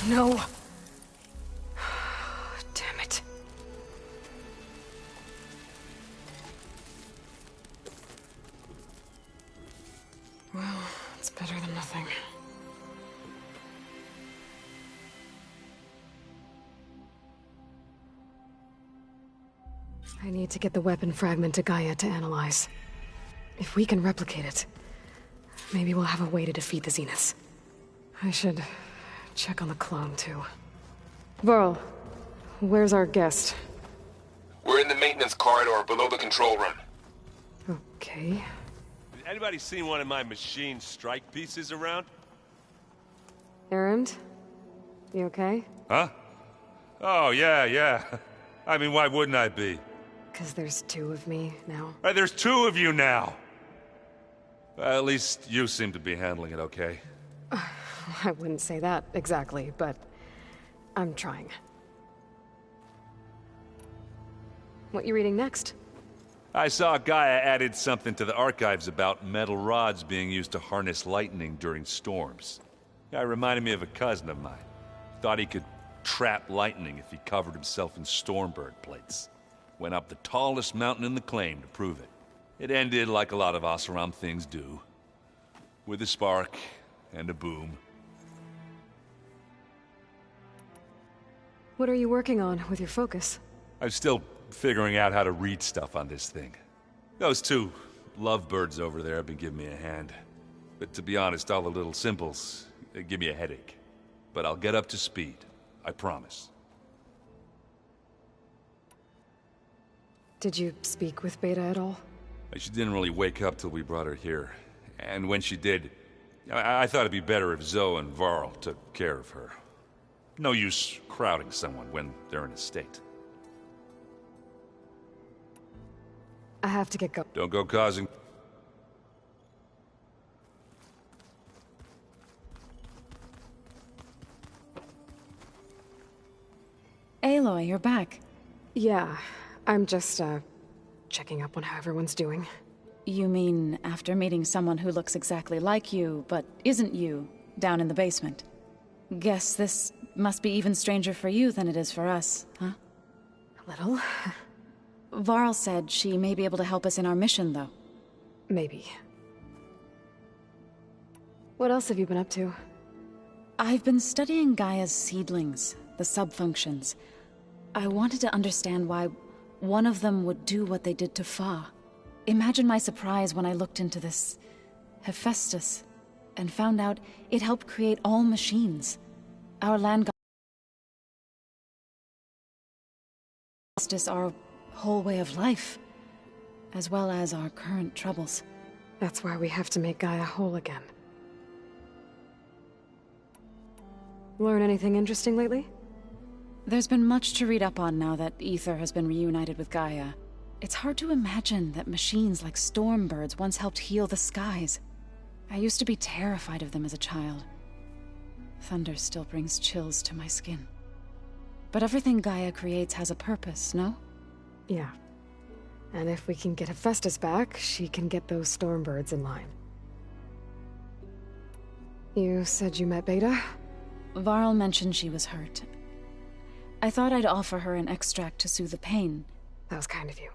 No. Damn it. Well, it's better than nothing. I need to get the weapon fragment to Gaia to analyze. If we can replicate it, maybe we'll have a way to defeat the Zeniths. I should check on the clone, too. Varl, where's our guest? We're in the maintenance corridor below the control room. Okay. Anybody seen one of my machine strike pieces around? Erend? You okay? Huh? Oh, yeah. I mean, why wouldn't I be? 'Cause there's two of me now. Right, there's two of you now! Well, at least you seem to be handling it okay. I wouldn't say that exactly, but I'm trying. What you reading next? I saw Gaia added something to the archives about metal rods being used to harness lightning during storms. Guy reminded me of a cousin of mine. Thought he could trap lightning if he covered himself in Stormbird plates. Went up the tallest mountain in the claim to prove it. It ended like a lot of Oseram things do. With a spark and a boom. What are you working on with your focus? I'm still figuring out how to read stuff on this thing. Those two lovebirds over there have been giving me a hand. But to be honest, all the little symbols, they give me a headache. But I'll get up to speed. I promise. Did you speak with Beta at all? She didn't really wake up till we brought her here. And when she did, I thought it'd be better if Zoe and Varl took care of her. No use crowding someone when they're in a state. I have to get going. Don't go causing... Aloy, you're back. Yeah, I'm just, checking up on how everyone's doing. You mean after meeting someone who looks exactly like you, but isn't you, down in the basement? Guess this must be even stranger for you than it is for us, huh? A little. Varl said she may be able to help us in our mission, though. Maybe. What else have you been up to? I've been studying Gaia's seedlings, the subfunctions. I wanted to understand why one of them would do what they did to Fa. Imagine my surprise when I looked into this Hephaestus and found out it helped create all machines. Our land justice, our whole way of life, as well as our current troubles. That's why we have to make Gaia whole again. Learn anything interesting lately? There's been much to read up on now that Aether has been reunited with Gaia. It's hard to imagine that machines like Stormbirds once helped heal the skies. I used to be terrified of them as a child. Thunder still brings chills to my skin. But everything Gaia creates has a purpose, no? Yeah. And if we can get Hephaestus back, she can get those Stormbirds in line. You said you met Beta? Varl mentioned she was hurt. I thought I'd offer her an extract to soothe the pain. That was kind of you.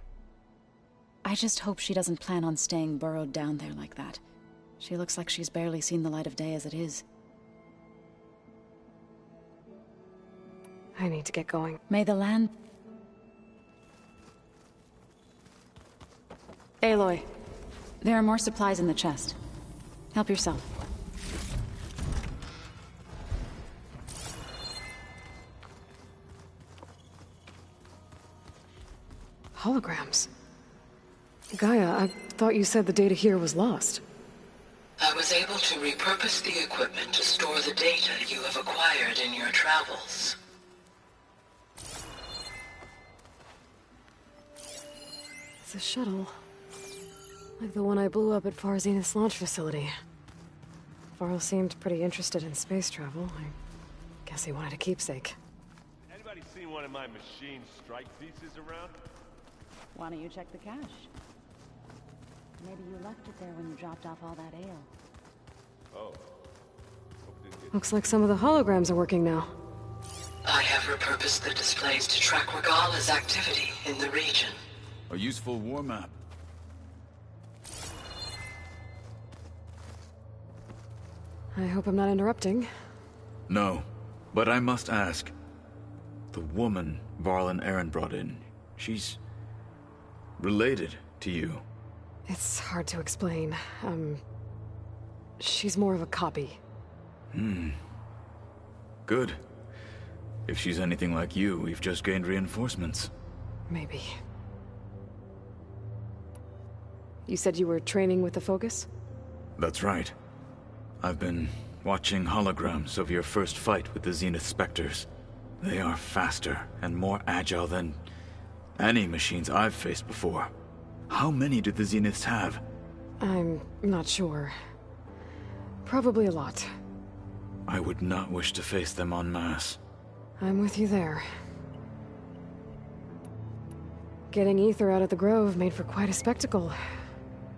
I just hope she doesn't plan on staying burrowed down there like that. She looks like she's barely seen the light of day as it is. I need to get going. May the land... Aloy, there are more supplies in the chest. Help yourself. Holograms. Gaia, I thought you said the data here was lost. I was able to repurpose the equipment to store the data you have acquired in your travels. It's a shuttle. Like the one I blew up at Far Zenith's launch facility. Varl seemed pretty interested in space travel. I guess he wanted a keepsake. Anybody seen one of my machine strike pieces around? Why don't you check the cache? Maybe you left it there when you dropped off all that ale. Oh. Looks like some of the holograms are working now. I have repurposed the displays to track Regala's activity in the region. A useful war map. I hope I'm not interrupting. No, but I must ask. The woman Varl and Eren brought in, she's... related to you. It's hard to explain. She's more of a copy. Good. If she's anything like you, we've just gained reinforcements. Maybe. You said you were training with the Focus? That's right. I've been watching holograms of your first fight with the Zenith Spectres. They are faster and more agile than any machines I've faced before. How many do the Zeniths have? I'm not sure. Probably a lot. I would not wish to face them en masse. I'm with you there. Getting Aether out of the Grove made for quite a spectacle.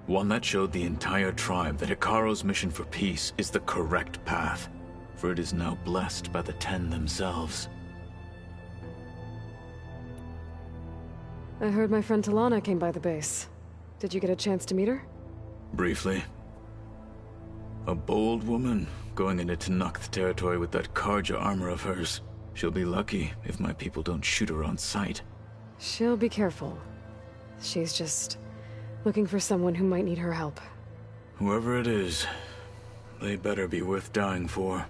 One that showed the entire tribe that Hekarro's mission for peace is the correct path, for it is now blessed by the Ten themselves. I heard my friend Talana came by the base. Did you get a chance to meet her? Briefly. A bold woman going into Tenakth territory with that Karja armor of hers. She'll be lucky if my people don't shoot her on sight. She'll be careful. She's just looking for someone who might need her help. Whoever it is, they better be worth dying for.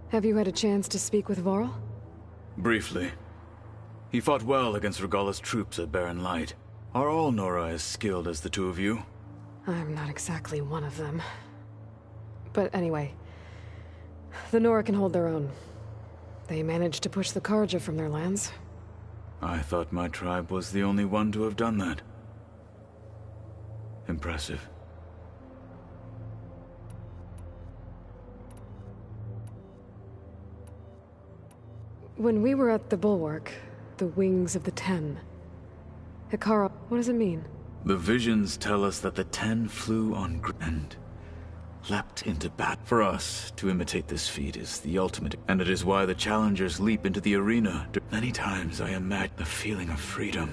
Have you had a chance to speak with Varl? Briefly. He fought well against Regalla's troops at Barren Light. Are all Nora as skilled as the two of you? I'm not exactly one of them. But anyway, the Nora can hold their own. They managed to push the Carja from their lands. I thought my tribe was the only one to have done that. Impressive. When we were at the Bulwark, the Wings of the Ten, Hekarro, what does it mean? The visions tell us that the Ten flew on and leapt into battle. For us, to imitate this feat is the ultimate, and it is why the challengers leap into the arena. Many times I imagine the feeling of freedom.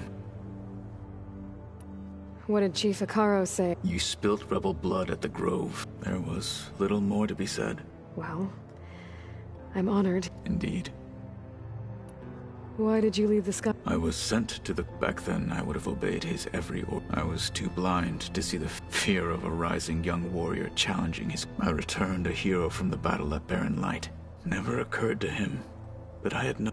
What did Chief Hekarro say? You spilt rebel blood at the Grove. There was little more to be said. Well, I'm honored. Indeed. Why did you leave the sky? I was sent to the... Back then, I would have obeyed his every order. I was too blind to see the fear of a rising young warrior challenging his... I returned a hero from the battle at Barren Light. Never occurred to him that I had no...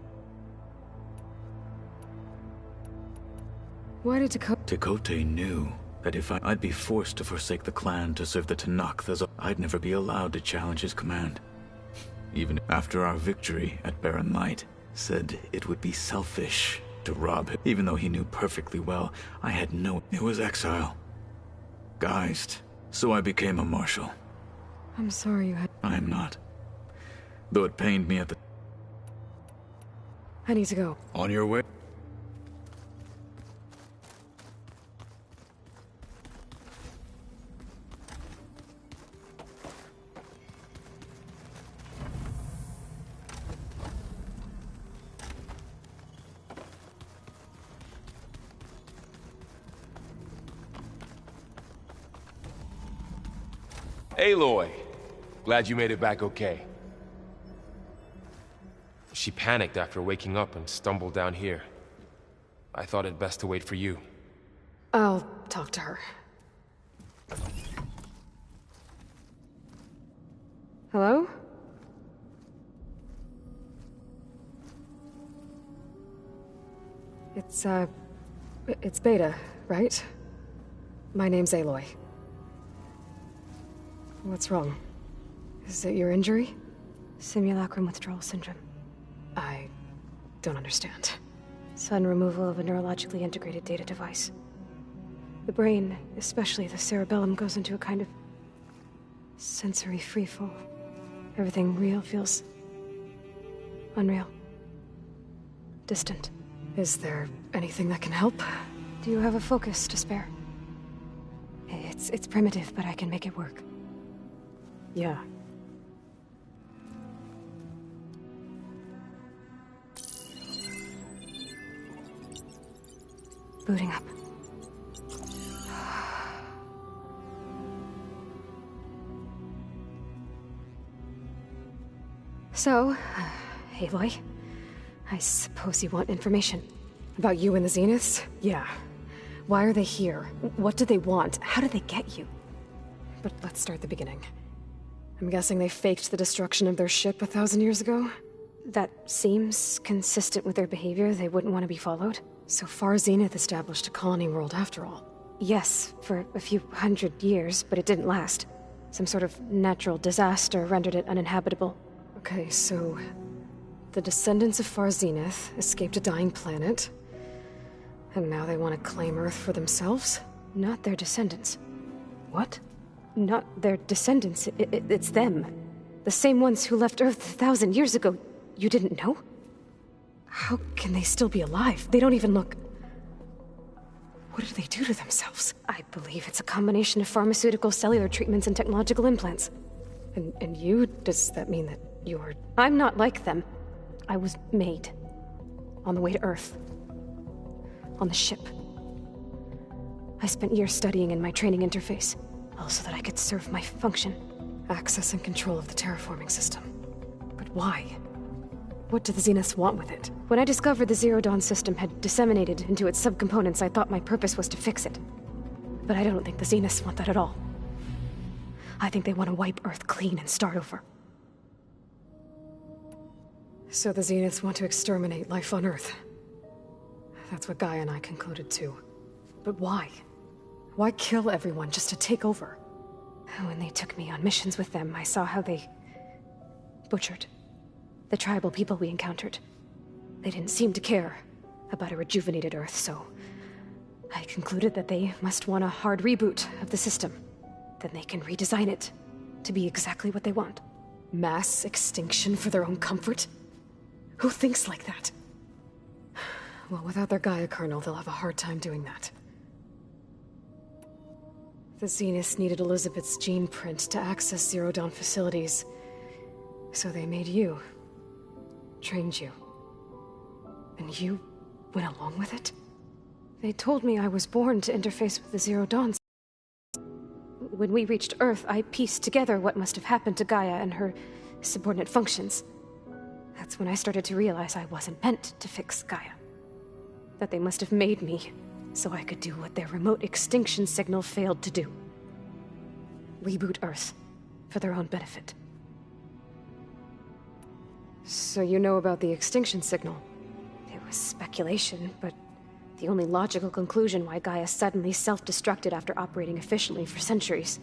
Why did Tekotteh... Tekotteh knew that if I'd be forced to forsake the clan to serve the Tenakth, I'd never be allowed to challenge his command. Even after our victory at Barren Light, said it would be selfish to rob him, even though he knew perfectly well I had no... It was exile. Guised. So I became a marshal. I'm sorry you had... I am not. Though it pained me at the... I need to go. On your way? Aloy! Glad you made it back okay. She panicked after waking up and stumbled down here. I thought it best to wait for you. I'll talk to her. Hello? It's Beta, right? My name's Aloy. What's wrong? Is it your injury? Simulacrum withdrawal syndrome. I don't understand. Sudden removal of a neurologically integrated data device. The brain, especially the cerebellum, goes into a kind of sensory freefall. Everything real feels unreal. Distant. Is there anything that can help? Do you have a focus to spare? It's primitive, but I can make it work. Yeah. Booting up. So, Aloy, I suppose you want information. About you and the Zeniths? Yeah. Why are they here? What do they want? How did they get you? But let's start at the beginning. I'm guessing they faked the destruction of their ship 1,000 years ago? That seems consistent with their behavior. They wouldn't want to be followed. So Far Zenith established a colony world after all. Yes, for a few hundred years, but it didn't last. Some sort of natural disaster rendered it uninhabitable. Okay, so... the descendants of Far Zenith escaped a dying planet, and now they want to claim Earth for themselves? Not their descendants. What? Not their descendants. It's them. The same ones who left Earth 1,000 years ago. You didn't know? How can they still be alive? They don't even look... What did they do to themselves? I believe it's a combination of pharmaceutical, cellular treatments, and technological implants. And you? Does that mean that you're... I'm not like them. I was made. On the way to Earth. On the ship. I spent years studying in my training interface. All so that I could serve my function. Access and control of the terraforming system. But why? What do the Zeniths want with it? When I discovered the Zero Dawn system had disseminated into its subcomponents, I thought my purpose was to fix it. But I don't think the Zeniths want that at all. I think they want to wipe Earth clean and start over. So the Zeniths want to exterminate life on Earth? That's what Gaia and I concluded too. But why? Why kill everyone just to take over? When they took me on missions with them, I saw how they butchered the tribal people we encountered. They didn't seem to care about a rejuvenated Earth, so I concluded that they must want a hard reboot of the system. Then they can redesign it to be exactly what they want. Mass extinction for their own comfort? Who thinks like that? Well, without their Gaia kernel, they'll have a hard time doing that. The Zeniths needed Elizabeth's gene print to access Zero Dawn facilities. So they made you. Trained you. And you went along with it? They told me I was born to interface with the Zero Dawns. When we reached Earth, I pieced together what must have happened to Gaia and her subordinate functions. That's when I started to realize I wasn't meant to fix Gaia. That they must have made me so I could do what their remote extinction signal failed to do. Reboot Earth for their own benefit. So you know about the extinction signal? It was speculation, but the only logical conclusion why Gaia suddenly self-destructed after operating efficiently for centuries.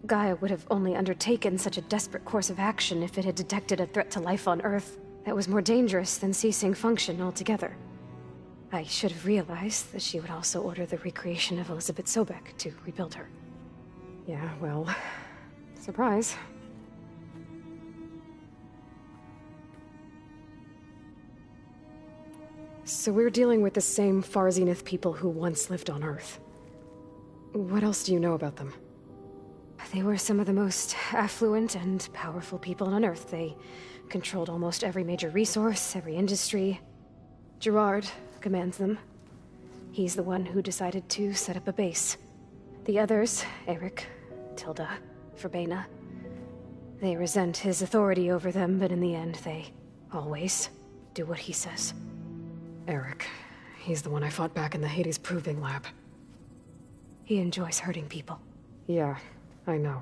Gaia would have only undertaken such a desperate course of action if it had detected a threat to life on Earth that was more dangerous than ceasing function altogether. I should have realized that she would also order the recreation of Elizabeth Sobek to rebuild her. Yeah, well, surprise. So we're dealing with the same Far Zenith people who once lived on Earth. What else do you know about them? They were some of the most affluent and powerful people on Earth. They controlled almost every major resource, every industry. Gerard commands them. He's the one who decided to set up a base. The others, Eric, Tilda, Verbena, they resent his authority over them, but in the end, they always do what he says. Eric. He's the one I fought back in the Hades Proving Lab. He enjoys hurting people. Yeah, I know.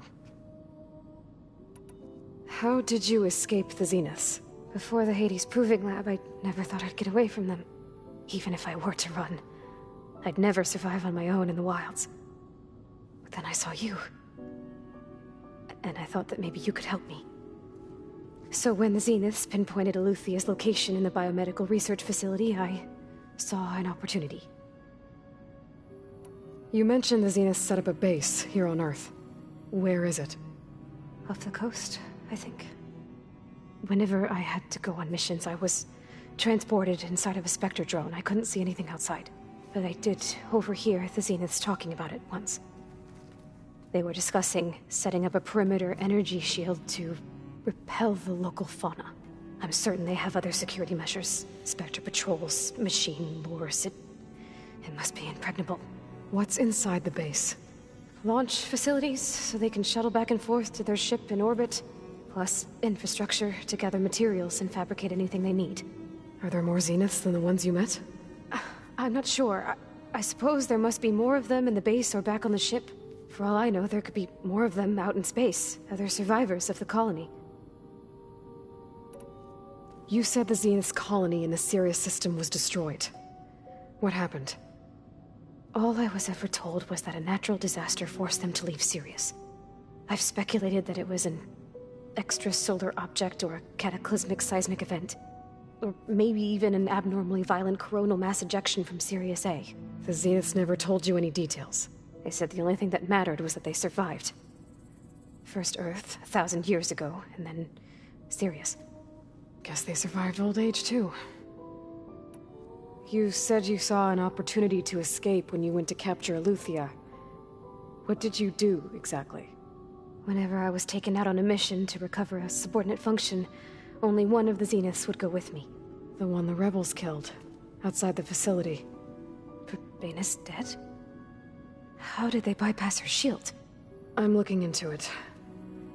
How did you escape the Zeniths? Before the Hades Proving Lab, I never thought I'd get away from them. Even if I were to run, I'd never survive on my own in the wilds. But then I saw you. And I thought that maybe you could help me. So when the Zeniths pinpointed Eluthia's location in the biomedical research facility, I saw an opportunity. You mentioned the Zeniths set up a base here on Earth. Where is it? Off the coast, I think. Whenever I had to go on missions, I was transported inside of a Spectre drone. I couldn't see anything outside. But I did overhear the Zeniths talking about it once. They were discussing setting up a perimeter energy shield to repel the local fauna. I'm certain they have other security measures. Spectre patrols, machine lures. It must be impregnable. What's inside the base? Launch facilities, so they can shuttle back and forth to their ship in orbit. Plus infrastructure to gather materials and fabricate anything they need. Are there more Zeniths than the ones you met? I'm not sure. I suppose there must be more of them in the base or back on the ship. For all I know, there could be more of them out in space, other survivors of the colony. You said the Zenith's colony in the Sirius system was destroyed. What happened? All I was ever told was that a natural disaster forced them to leave Sirius. I've speculated that it was an extrasolar object or a cataclysmic seismic event. Or maybe even an abnormally violent coronal mass ejection from Sirius A. The Zeniths never told you any details. They said the only thing that mattered was that they survived. First Earth, 1,000 years ago, and then Sirius. Guess they survived old age, too. You said you saw an opportunity to escape when you went to capture Eluthia. What did you do, exactly? Whenever I was taken out on a mission to recover a subordinate function, only one of the Zeniths would go with me. The one the rebels killed, outside the facility. Verbena's dead? How did they bypass her shield? I'm looking into it.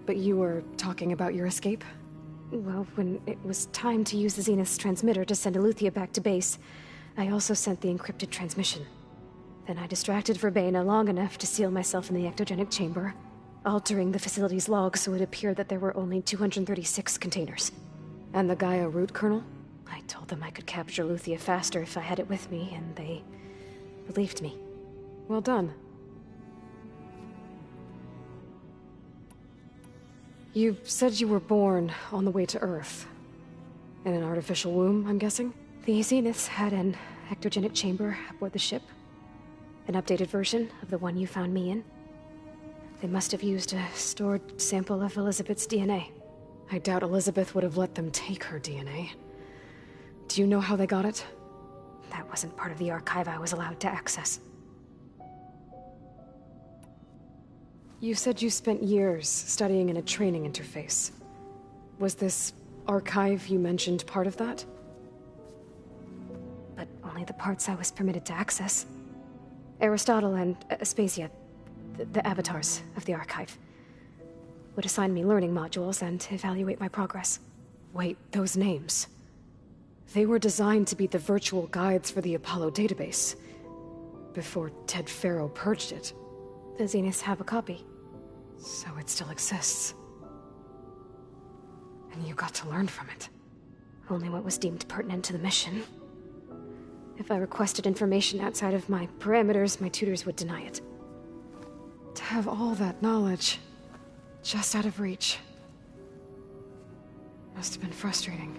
But you were talking about your escape? Well, when it was time to use the Zenith's transmitter to send Eluthia back to base, I also sent the encrypted transmission. Then I distracted Verbena long enough to seal myself in the ectogenic chamber, altering the facility's log so it appeared that there were only 236 containers. And the Gaia root kernel? I told them I could capture Luthia faster if I had it with me, and they believed me. Well done. You said you were born on the way to Earth. In an artificial womb, I'm guessing? The Zeniths had an ectogenic chamber aboard the ship. An updated version of the one you found me in. They must have used a stored sample of Elizabeth's DNA. I doubt Elizabeth would have let them take her DNA. Do you know how they got it? That wasn't part of the archive I was allowed to access. You said you spent years studying in a training interface. Was this archive you mentioned part of that? But only the parts I was permitted to access. Aristotle and Aspasia, the avatars of the archive, would assign me learning modules and evaluate my progress. Wait, those names. They were designed to be the virtual guides for the Apollo database, before Ted Faro purged it. The Zeniths have a copy. So it still exists. And you got to learn from it. Only what was deemed pertinent to the mission. If I requested information outside of my parameters, my tutors would deny it. To have all that knowledge, just out of reach. Must have been frustrating.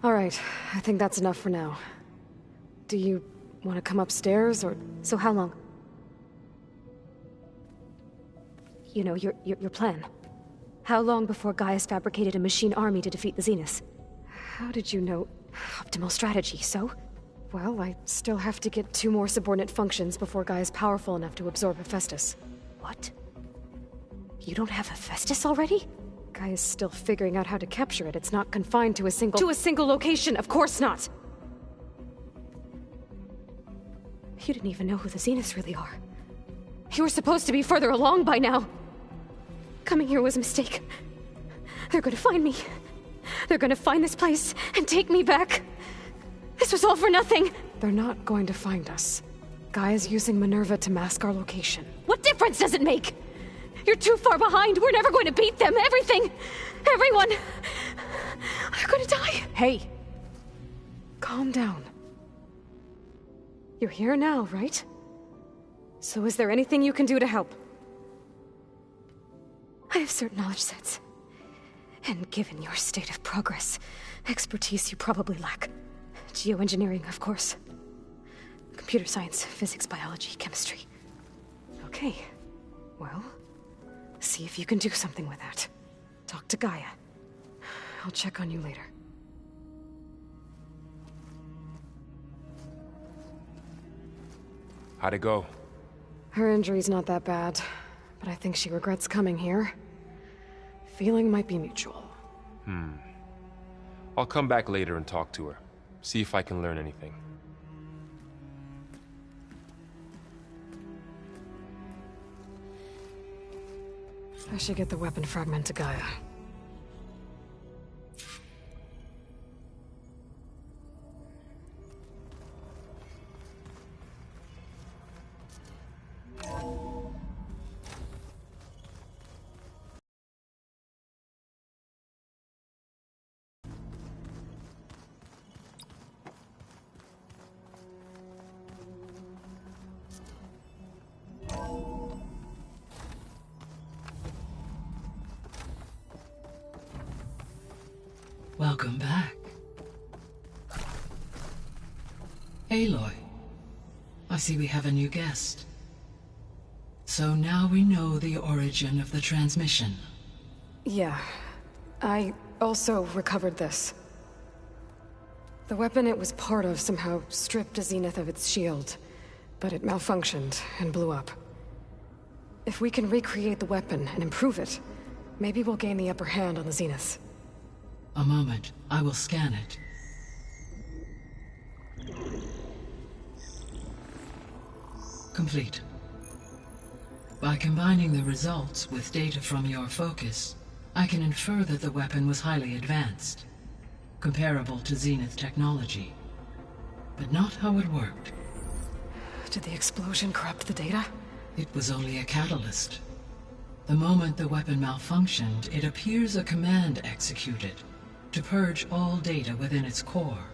All right, I think that's enough for now. Do you want to come upstairs, or... So how long? You know, your plan. How long before Gaius fabricated a machine army to defeat the Zeniths? How did you know? Optimal strategy, so? Well, I still have to get 2 more subordinate functions before Gaia is powerful enough to absorb Hephaestus. What? You don't have Hephaestus already? Gaia is still figuring out how to capture it. It's not confined to a single... To a single location! Of course not! You didn't even know who the Zeniths really are. You were supposed to be further along by now! Coming here was a mistake. They're gonna find me. They're gonna find this place and take me back. This was all for nothing. They're not going to find us. Gaia's using Minerva to mask our location. What difference does it make? You're too far behind. We're never going to beat them. Everything. Everyone. They're gonna die. Hey. Calm down. You're here now, right? So is there anything you can do to help? I have certain knowledge sets. And given your state of progress, expertise you probably lack. Geoengineering, of course. Computer science, physics, biology, chemistry. Okay. Well, see if you can do something with that. Talk to Gaia. I'll check on you later. How'd it go? Her injury's not that bad, but I think she regrets coming here. Feeling might be mutual. I'll come back later and talk to her. See if I can learn anything. I should get the weapon fragment to Gaia. Welcome back. Aloy, I see we have a new guest. So now we know the origin of the transmission. Yeah. I also recovered this. The weapon it was part of somehow stripped a Zenith of its shield, but it malfunctioned and blew up. If we can recreate the weapon and improve it, maybe we'll gain the upper hand on the Zeniths. A moment. I will scan it. Complete. By combining the results with data from your focus, I can infer that the weapon was highly advanced, comparable to Zenith technology. But not how it worked. Did the explosion corrupt the data? It was only a catalyst. The moment the weapon malfunctioned, it appears a command executed to purge all data within its core.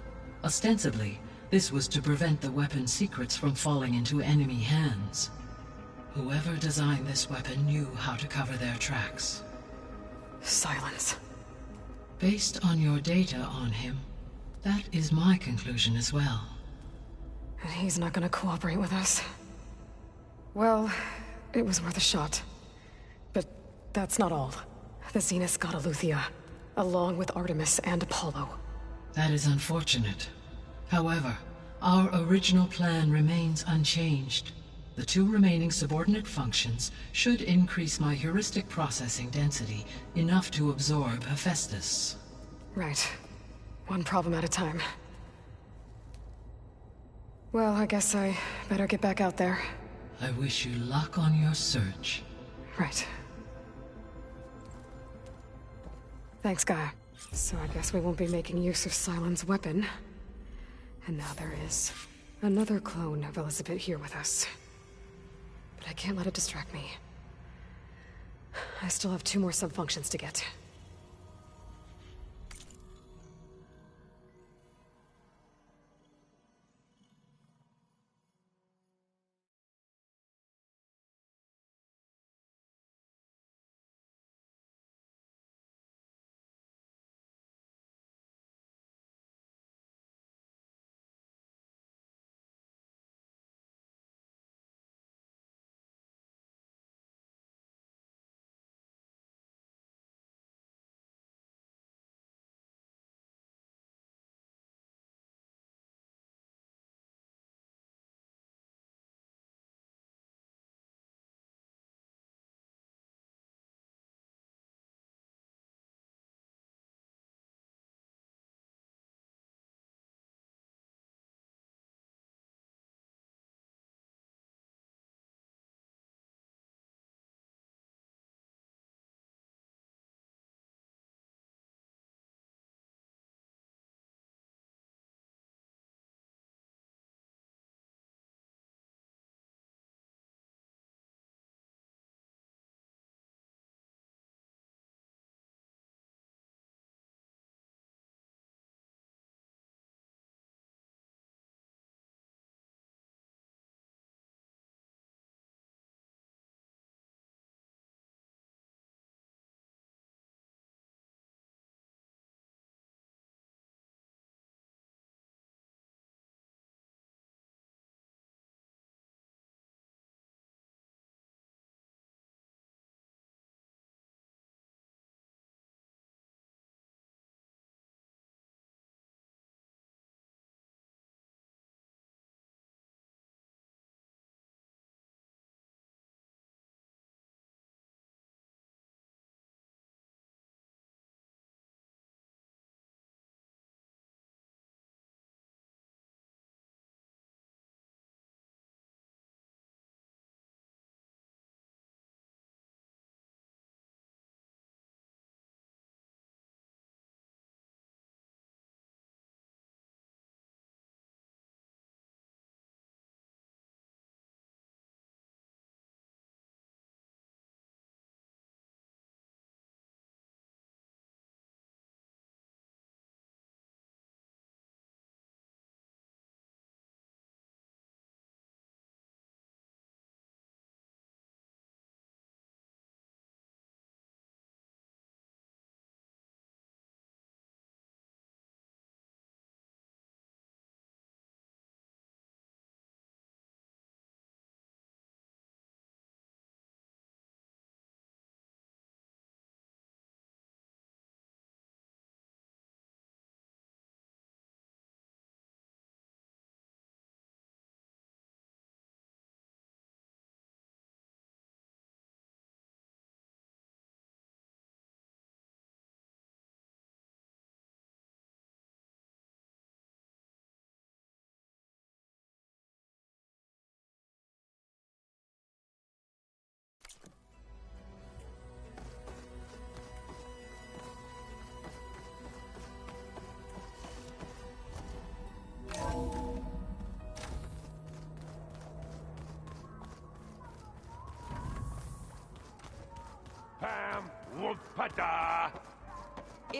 Ostensibly, this was to prevent the weapon's secrets from falling into enemy hands. Whoever designed this weapon knew how to cover their tracks. Silence. Based on your data on him, that is my conclusion as well. And he's not gonna cooperate with us. Well, it was worth a shot. But that's not all. The Zeniths got Eleuthia, along with Artemis and Apollo. That is unfortunate. However, our original plan remains unchanged. The 2 remaining subordinate functions should increase my heuristic processing density enough to absorb Hephaestus. Right. One problem at a time. Well, I guess I better get back out there. I wish you luck on your search. Right. Thanks, Gaia. So I guess we won't be making use of Sylens' weapon. And now there is another clone of Elizabeth here with us. But I can't let it distract me. I still have 2 more sub-functions to get.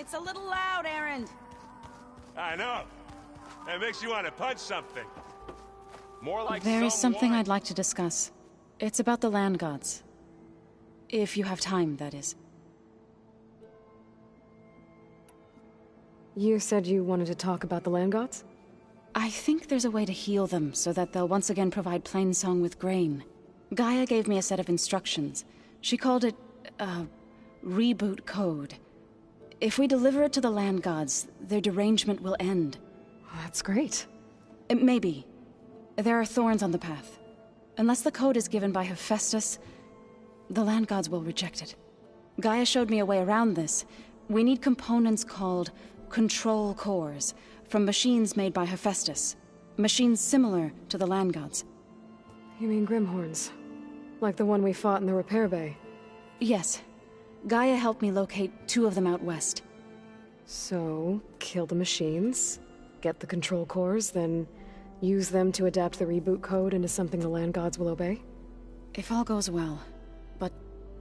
It's a little loud, Erend. I know. It makes you want to punch something. More like There is something I'd like to discuss. It's about the land gods. If you have time, that is. You said you wanted to talk about the land gods? I think there's a way to heal them so that they'll once again provide Plainsong with grain. Gaia gave me a set of instructions. She called it, reboot code. If we deliver it to the land gods, their derangement will end. That's great. Maybe. There are thorns on the path. Unless the code is given by Hephaestus, the land gods will reject it. Gaia showed me a way around this. We need components called control cores, from machines made by Hephaestus. Machines similar to the land gods. You mean Grimhorns? Like the one we fought in the repair bay? Yes. Gaia helped me locate 2 of them out west. So, kill the machines, get the control cores, then use them to adapt the reboot code into something the land gods will obey? If all goes well. But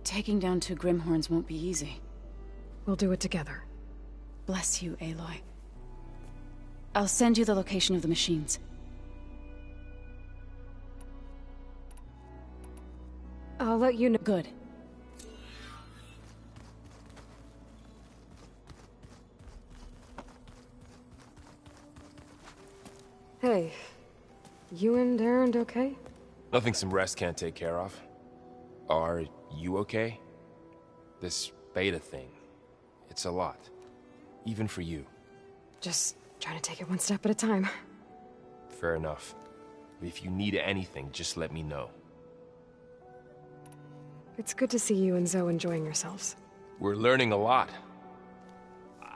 taking down 2 Grimhorns won't be easy. We'll do it together. Bless you, Aloy. I'll send you the location of the machines. I'll let you know. Good. Hey, you and Erend okay? Nothing some rest can't take care of. Are you okay? This beta thing, it's a lot. Even for you. Just trying to take it one step at a time. Fair enough. If you need anything, just let me know. It's good to see you and Zoe enjoying yourselves. We're learning a lot.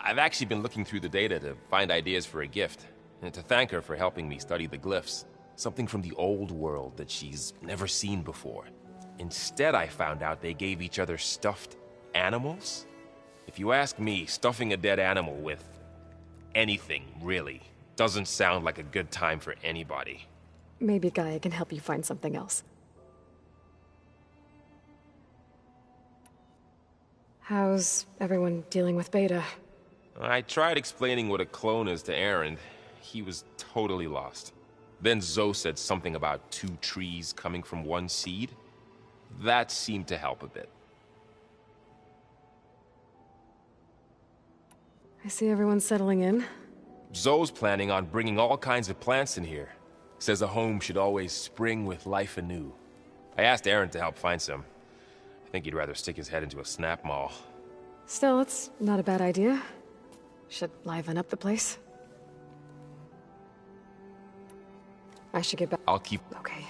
I've actually been looking through the data to find ideas for a gift, and to thank her for helping me study the glyphs. Something from the old world that she's never seen before. Instead, I found out they gave each other stuffed animals? If you ask me, stuffing a dead animal with anything, really, doesn't sound like a good time for anybody. Maybe Gaia can help you find something else. How's everyone dealing with Beta? I tried explaining what a clone is to Erend. He was totally lost. Then Zoe said something about 2 trees coming from 1 seed. That seemed to help a bit. I see everyone's settling in. Zoe's planning on bringing all kinds of plants in here. Says a home should always spring with life anew. I asked Erend to help find some. I think he'd rather stick his head into a snap mall. Still, it's not a bad idea. Should liven up the place. I should get back. I'll keep... Okay.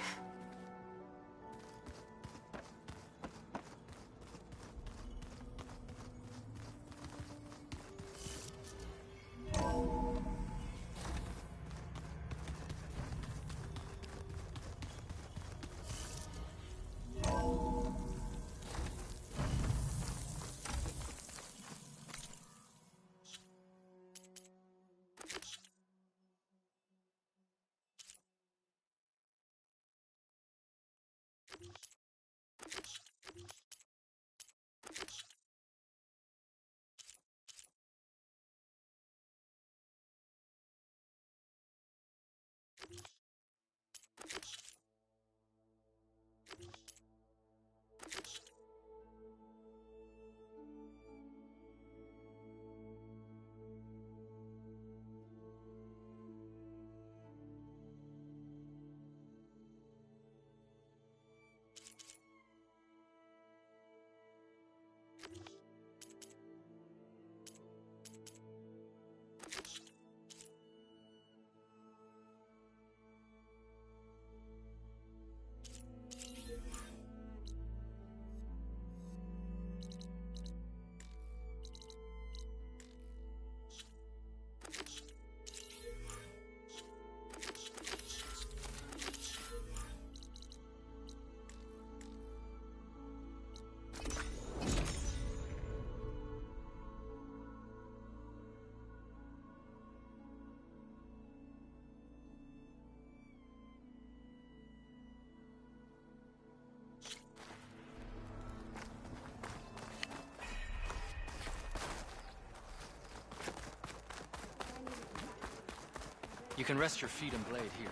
You can rest your feet and blade here.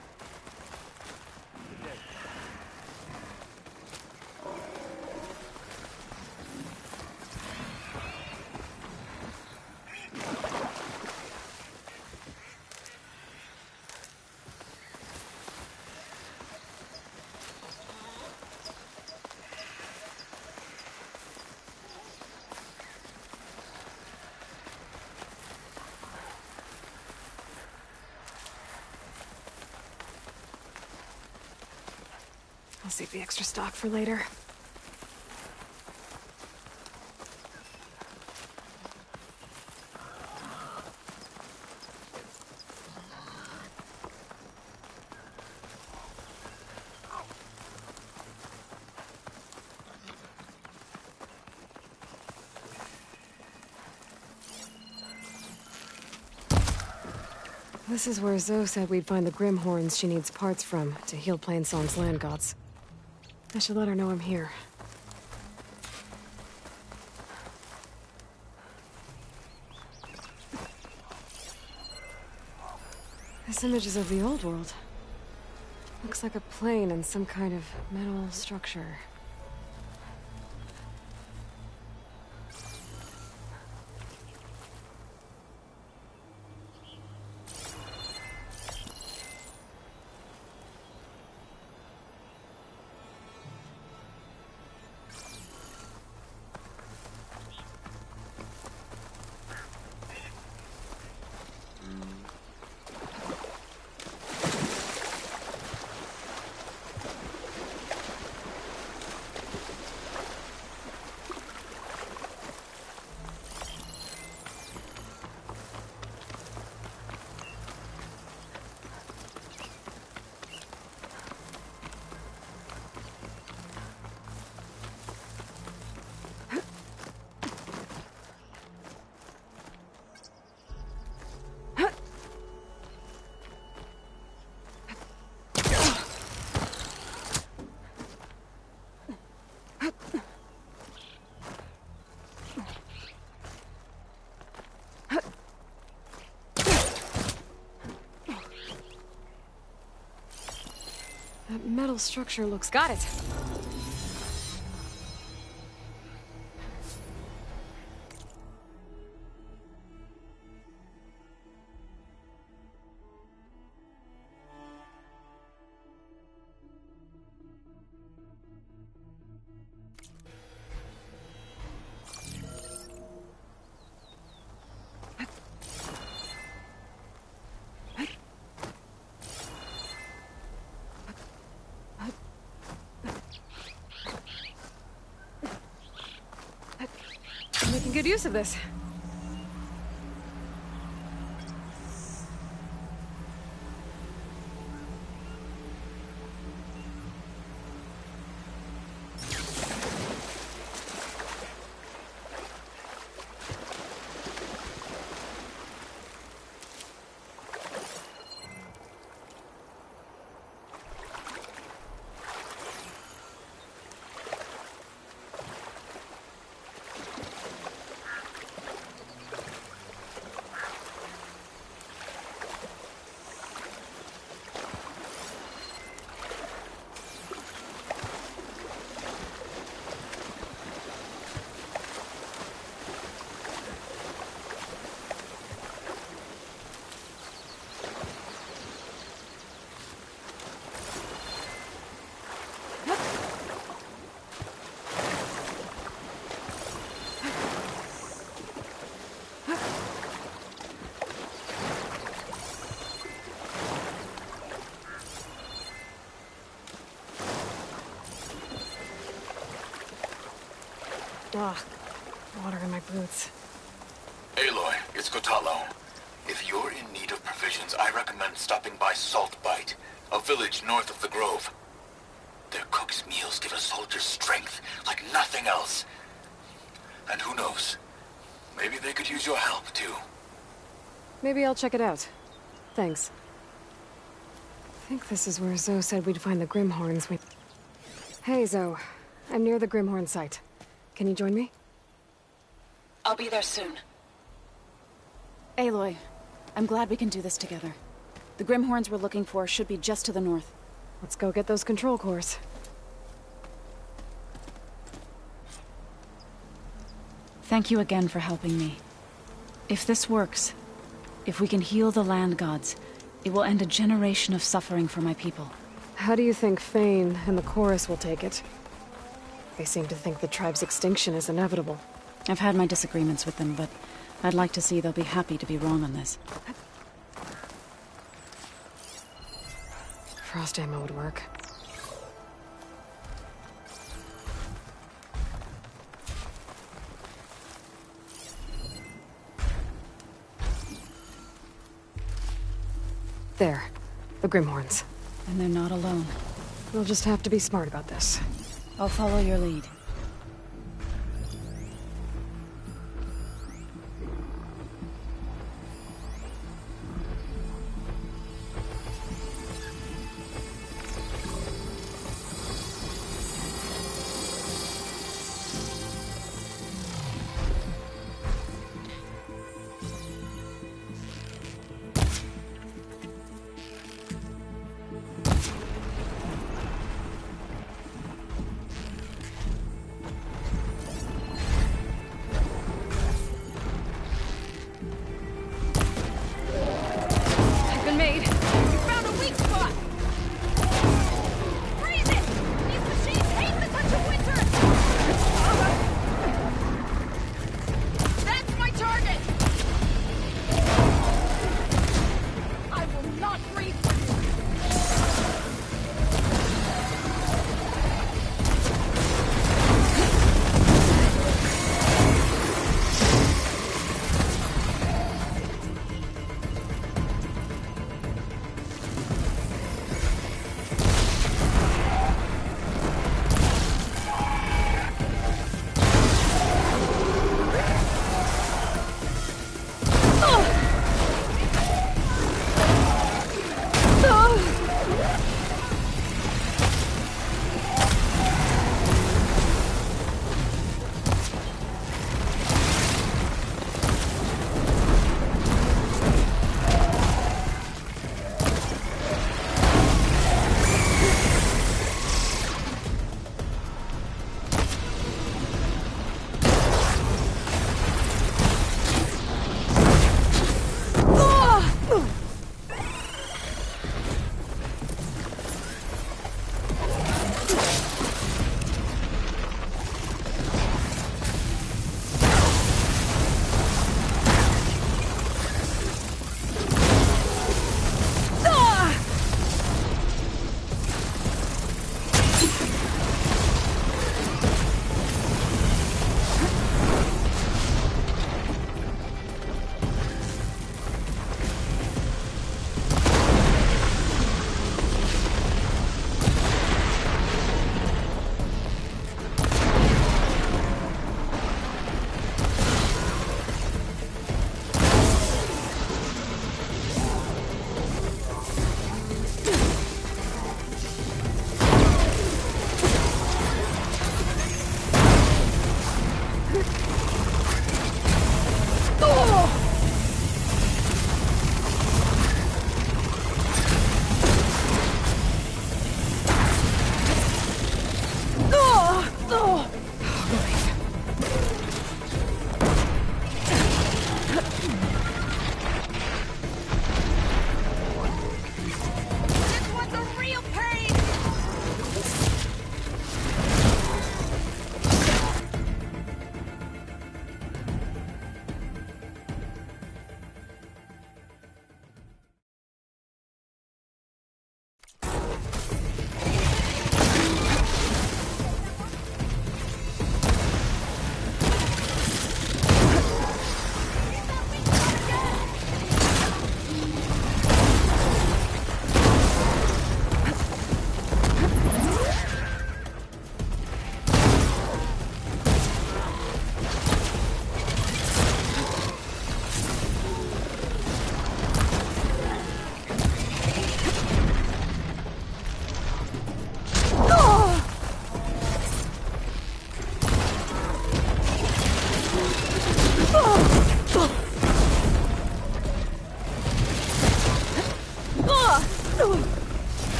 I'll save the extra stock for later. This is where Zoe said we'd find the Grimhorns she needs parts from to heal Plainsong's land gods. I should let her know I'm here. This image is of the old world. Looks like a plane and some kind of metal structure. That metal structure looks... Got it! Making good use of this. Ugh, water in my boots. Aloy, it's Kotallo. If you're in need of provisions, I recommend stopping by Saltbite, a village north of the Grove. Their cook's meals give a soldier strength like nothing else. And who knows, maybe they could use your help, too. Maybe I'll check it out. Thanks. I think this is where Zoe said we'd find the Grimhorns. Hey, Zoe. I'm near the Grimhorn site. Can you join me? I'll be there soon. Aloy, I'm glad we can do this together. The Grimhorns we're looking for should be just to the north. Let's go get those control cores. Thank you again for helping me. If this works, if we can heal the land gods, it will end a generation of suffering for my people. How do you think Fane and the Chorus will take it? They seem to think the tribe's extinction is inevitable. I've had my disagreements with them, but I'd like to see they'll be happy to be wrong on this. Frost ammo would work. There. The Grimhorns. And they're not alone. We'll just have to be smart about this. I'll follow your lead.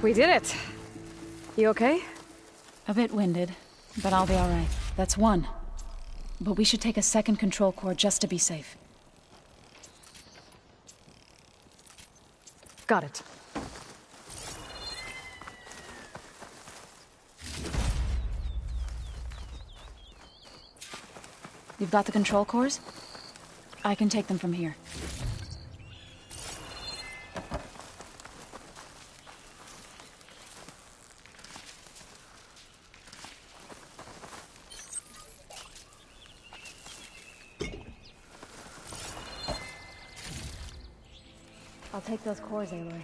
We did it! You okay? A bit winded, but I'll be alright. That's one. But we should take a second control core just to be safe. Got it. You've got the control cores? I can take them from here. I'll take those cores, Aloy.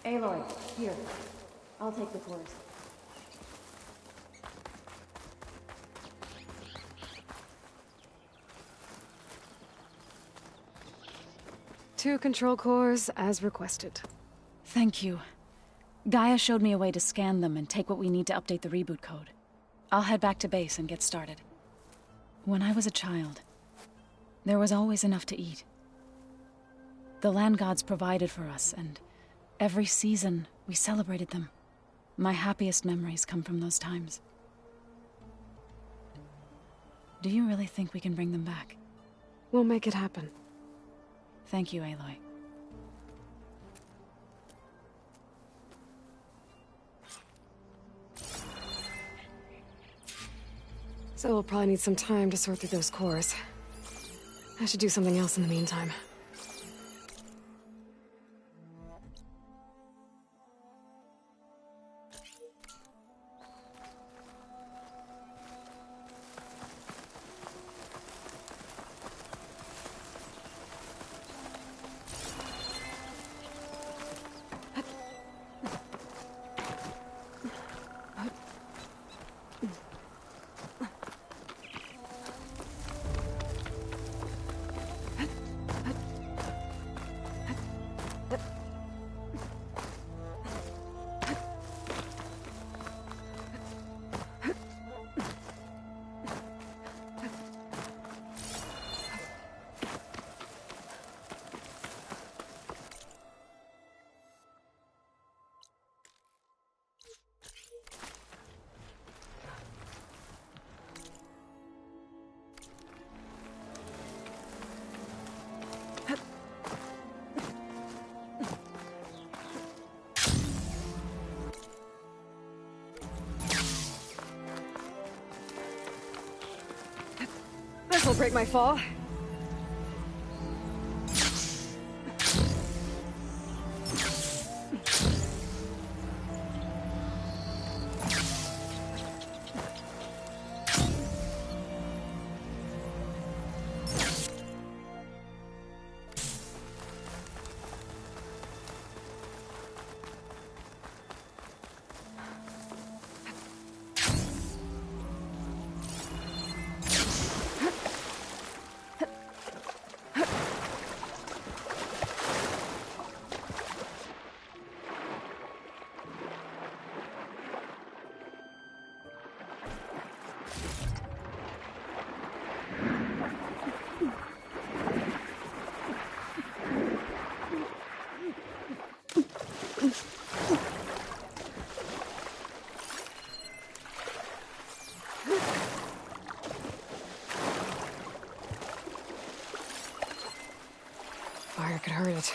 Aloy, here. I'll take the cores. Two control cores, as requested. Thank you. Gaia showed me a way to scan them and take what we need to update the reboot code. I'll head back to base and get started. When I was a child, there was always enough to eat. The land gods provided for us, and every season we celebrated them. My happiest memories come from those times. Do you really think we can bring them back? We'll make it happen. Thank you, Aloy. So we'll probably need some time to sort through those cores. I should do something else in the meantime. This'll break my fall. Fire could hurt it.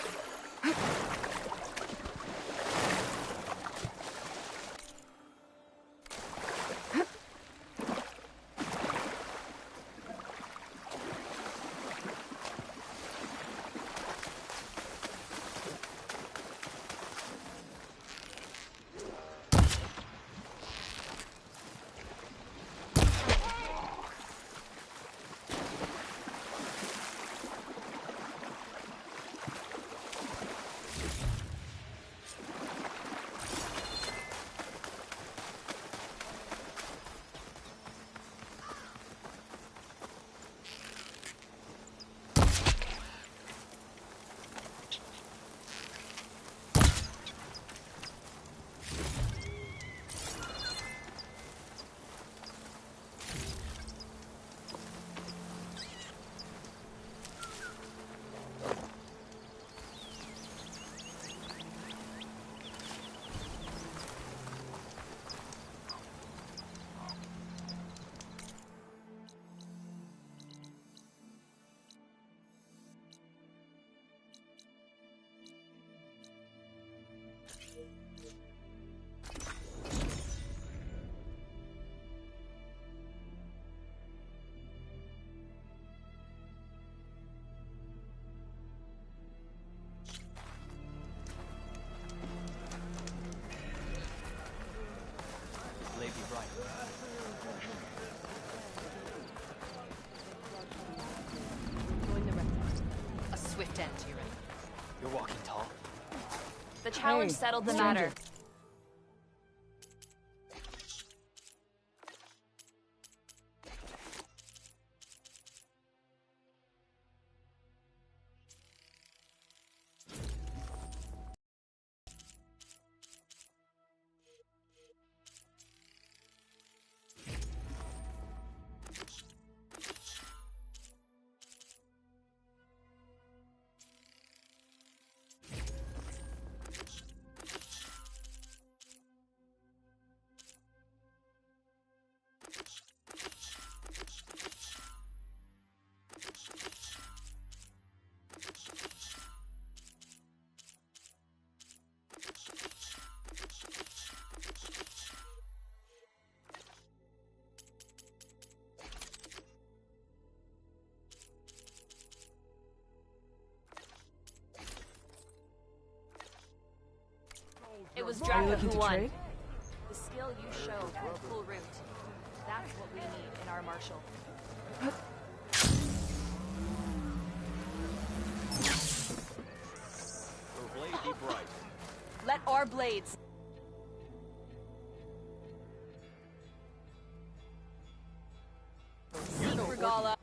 challenge settled the matter. It was Draco who won. The skill you showed will pull root. That's what we need in our marshal. Her blade be bright. Let our blades. Seek Regala.